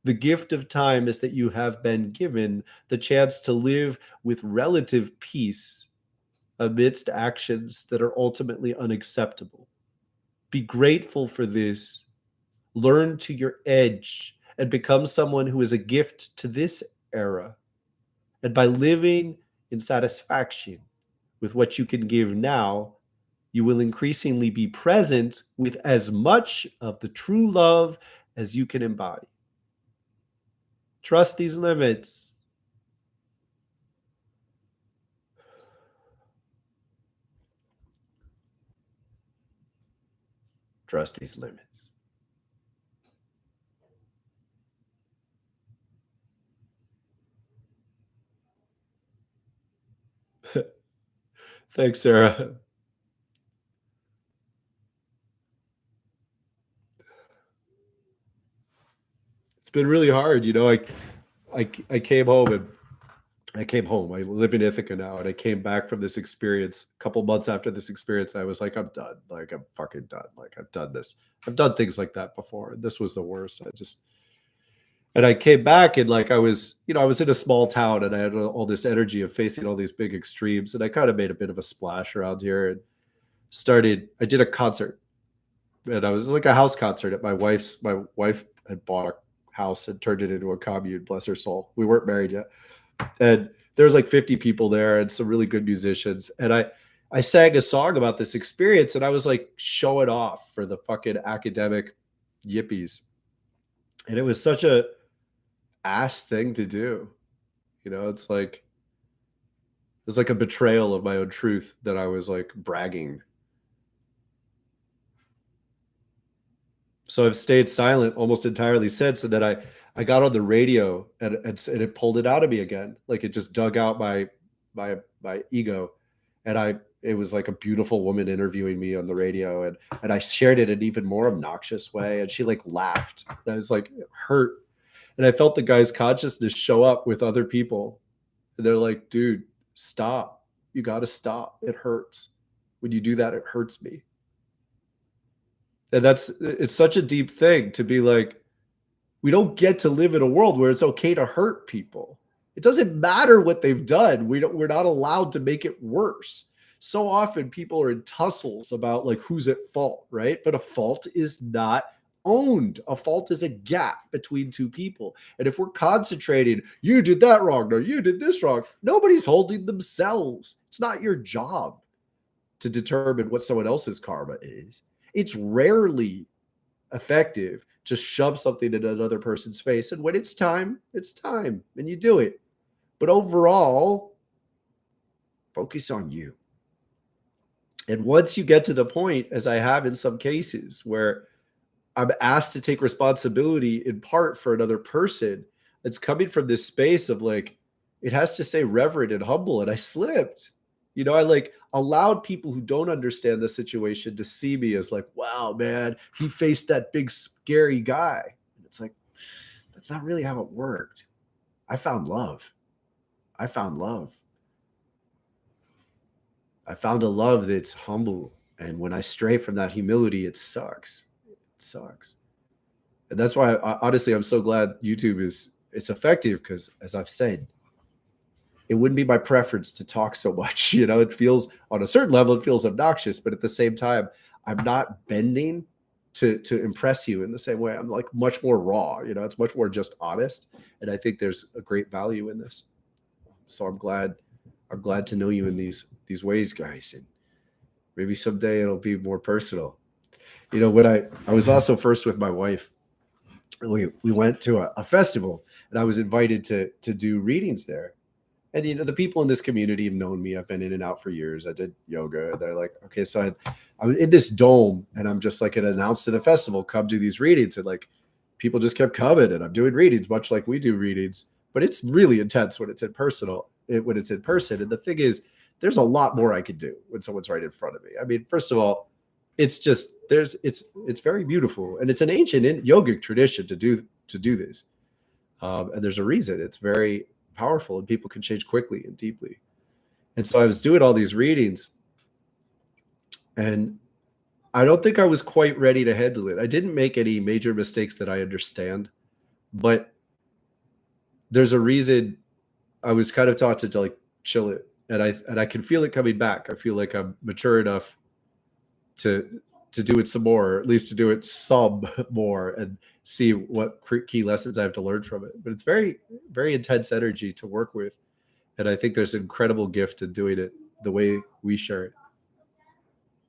The gift of time is that you have been given the chance to live with relative peace amidst actions that are ultimately unacceptable. Be grateful for this. Learn to your edge and become someone who is a gift to this era. And by living in satisfaction with what you can give now, you will increasingly be present with as much of the true love as you can embody. Trust these limits. Trust these limits. Thanks, Sarah. been really hard. I came home and I came home. I live in Ithaca now, and I came back from this experience. A couple months after this experience, I was like, I'm done. Like, I'm fucking done. Like, I've done this. I've done things like that before. And this was the worst. And I came back and like I was in a small town and I had all this energy of facing all these big extremes. And I kind of made a bit of a splash around here and I did a concert, and I was like a house concert at my wife had bought a house and turned it into a commune, bless her soul. We weren't married yet. And there was like 50 people there and some really good musicians. And I sang a song about this experience, and I was like showing off for the fucking academic yippies. And it was such a ass thing to do. It's like it was like a betrayal of my own truth that I was like bragging. So I've stayed silent almost entirely since. And then I got on the radio and it pulled it out of me again. Like it just dug out my ego. And it was like a beautiful woman interviewing me on the radio. And I shared it in an even more obnoxious way. And she like laughed. And I was like, it hurt. And I felt the guy's consciousness show up with other people. And they're like, dude, stop. You got to stop. It hurts. When you do that, it hurts me. And it's such a deep thing to be like, we don't get to live in a world where it's okay to hurt people. It doesn't matter what they've done. We're not allowed to make it worse. So often people are in tussles about like who's at fault, right? But a fault is not owned. A fault is a gap between two people. And if we're concentrating, you did that wrong, no, you did this wrong, nobody's holding themselves. It's not your job to determine what someone else's karma is. It's rarely effective to shove something in another person's face. And when it's time, and you do it. But overall, focus on you. And once you get to the point, as I have in some cases, where I'm asked to take responsibility in part for another person, it's coming from this space of like, it has to say reverent and humble. And I slipped. I like allowed people who don't understand the situation to see me as like, wow, man, he faced that big, scary guy. And it's like, that's not really how it worked. I found love. I found a love that's humble. And when I stray from that humility, it sucks. It sucks. And that's why, honestly, I'm so glad YouTube it's effective, because as I've said, it wouldn't be my preference to talk so much. It feels, on a certain level, it feels obnoxious, but at the same time, I'm not bending to impress you in the same way. I'm like much more raw. It's much more just honest. And I think there's a great value in this. So I'm glad to know you in these ways, guys. And maybe someday it'll be more personal. When I was also first with my wife, we went to a festival, and I was invited to do readings there. And, the people in this community have known me. I've been in and out for years. I did yoga. They're like, okay, so I'm in this dome, and I'm just like, it announced to the festival, come do these readings. And like, people just kept coming, and I'm doing readings, much like we do readings. But it's really intense when it's in person. And the thing is, there's a lot more I could do when someone's right in front of me. I mean, first of all, it's just, it's very beautiful. And it's an ancient yogic tradition to do this. And there's a reason. It's very powerful, and people can change quickly and deeply. And so I was doing all these readings, and I don't think I was quite ready to handle it. I didn't make any major mistakes that I understand, but there's a reason. I was kind of taught to like chill it, and I can feel it coming back. I feel like I'm mature enough to do it some more, or at least to do it some more, and see what key lessons I have to learn from it. But it's very, very intense energy to work with. And I think there's an incredible gift in doing it the way we share it.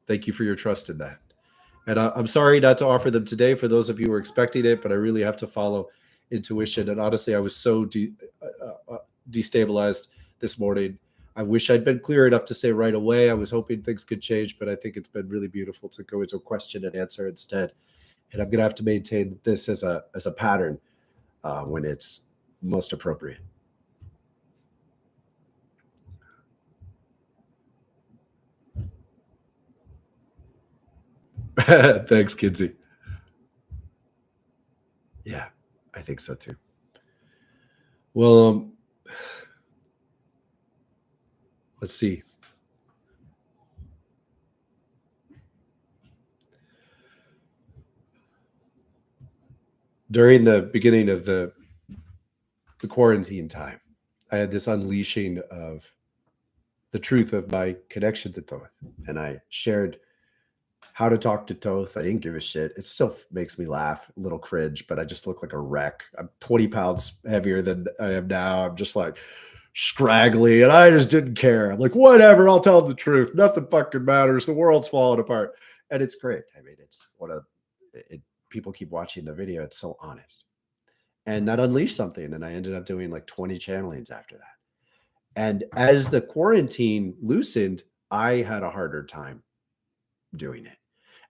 Thank you for your trust in that. And I'm sorry not to offer them today for those of you who are expecting it, but I really have to follow intuition. And honestly, I was so destabilized this morning. I wish I'd been clear enough to say right away. I was hoping things could change, but I think it's been really beautiful to go into a question and answer instead. And I'm going to have to maintain this as a pattern when it's most appropriate. Thanks, Kinsey. Yeah, I think so too. Well, let's see. During the beginning of the quarantine time, I had this unleashing of the truth of my connection to Thoth. And I shared how to talk to Thoth. I didn't give a shit. It still makes me laugh, a little cringe, but I just look like a wreck. I'm 20 pounds heavier than I am now. I'm just like scraggly, and I just didn't care. I'm like, whatever, I'll tell the truth. Nothing fucking matters. The world's falling apart. And it's great. I mean, it's one of it, people keep watching the video. It's so honest. And that unleashed something. And I ended up doing like 20 channelings after that. And as the quarantine loosened, I had a harder time doing it.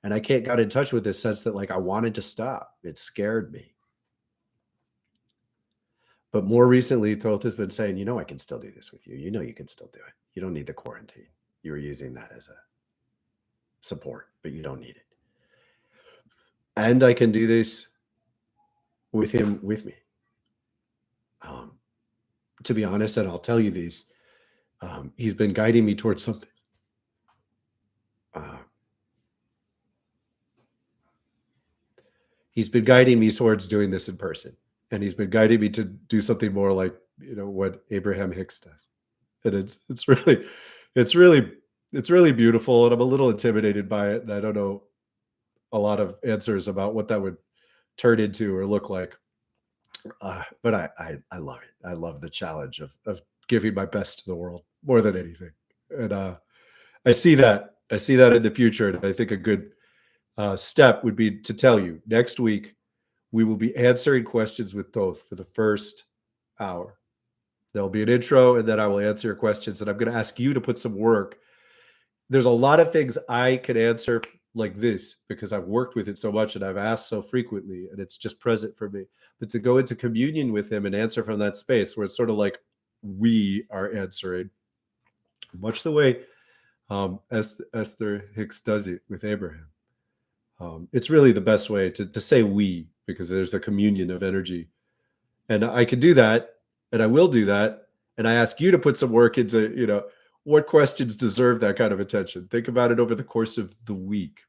And I got in touch with this sense that like I wanted to stop. It scared me. But more recently, Thoth has been saying, you know, I can still do this with you. You know, you can still do it. You don't need the quarantine. You were using that as a support, but you don't need it. And I can do this with him, with me. To be honest, and I'll tell you these, he's been guiding me towards something. He's been guiding me towards doing this in person. And he's been guiding me to do something more like, you know, what Abraham Hicks does. And it's really beautiful. And I'm a little intimidated by it. And I don't know a lot of answers about what that would turn into or look like. But I love it. I love the challenge of giving my best to the world more than anything. And I see that in the future. And I think a good step would be to tell you next week, we will be answering questions with Thoth for the first hour. There'll be an intro, and then I will answer your questions. And I'm going to ask you to put some work. There's a lot of things I can answer like this because I've worked with it so much and I've asked so frequently, and it's just present for me. But to go into communion with him and answer from that space where it's sort of like we are answering, much the way Esther Hicks does it with Abraham. It's really the best way to say we, because there's a communion of energy. And I can do that, and I will do that. And I ask you to put some work into, you know, what questions deserve that kind of attention. Think about it over the course of the week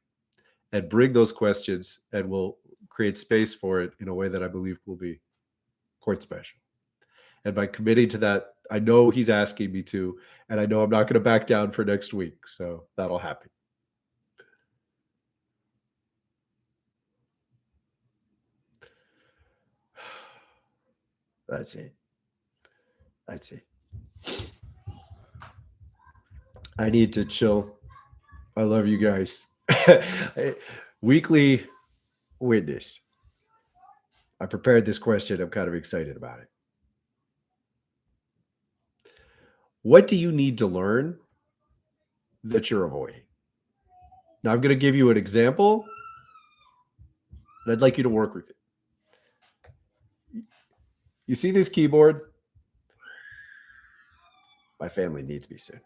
and bring those questions, and we'll create space for it in a way that I believe will be quite special. And by committing to that, I know he's asking me to, and I know I'm not going to back down for next week. So that'll happen. That's it. That's it. I need to chill. I love you guys. Weekly witness. I prepared this question. I'm kind of excited about it. What do you need to learn that you're avoiding? Now, I'm going to give you an example, and I'd like you to work with it. You see this keyboard? My family needs me soon.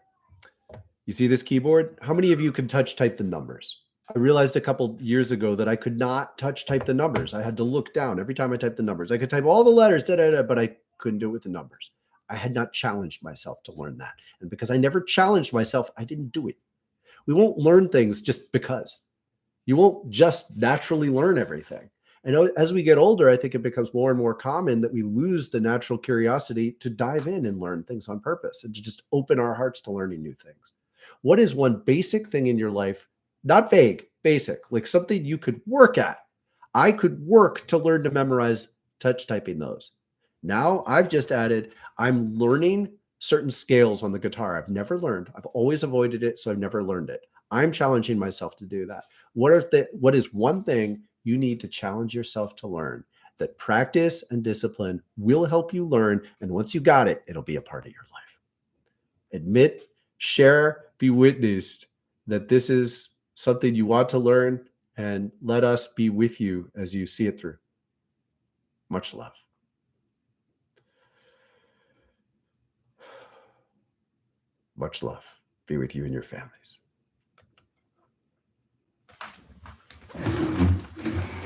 You see this keyboard? How many of you can touch type the numbers? I realized a couple years ago that I could not touch type the numbers. I had to look down every time I typed the numbers. I could type all the letters, but I couldn't do it with the numbers. I had not challenged myself to learn that. And because I never challenged myself, I didn't do it. We won't learn things just because. You won't just naturally learn everything. And as we get older, I think it becomes more and more common that we lose the natural curiosity to dive in and learn things on purpose and to just open our hearts to learning new things. What is one basic thing in your life, not vague, basic, like something you could work at? I could work to learn to memorize touch typing those. Now I've just added, I'm learning certain scales on the guitar I've never learned. I've always avoided it, so I've never learned it. I'm challenging myself to do that. What is one thing you need to challenge yourself to learn that practice and discipline will help you learn? And once you got it, it'll be a part of your life. Admit, share, be witnessed that this is something you want to learn, and let us be with you as you see it through. Much love. Much love. Be with you and your families.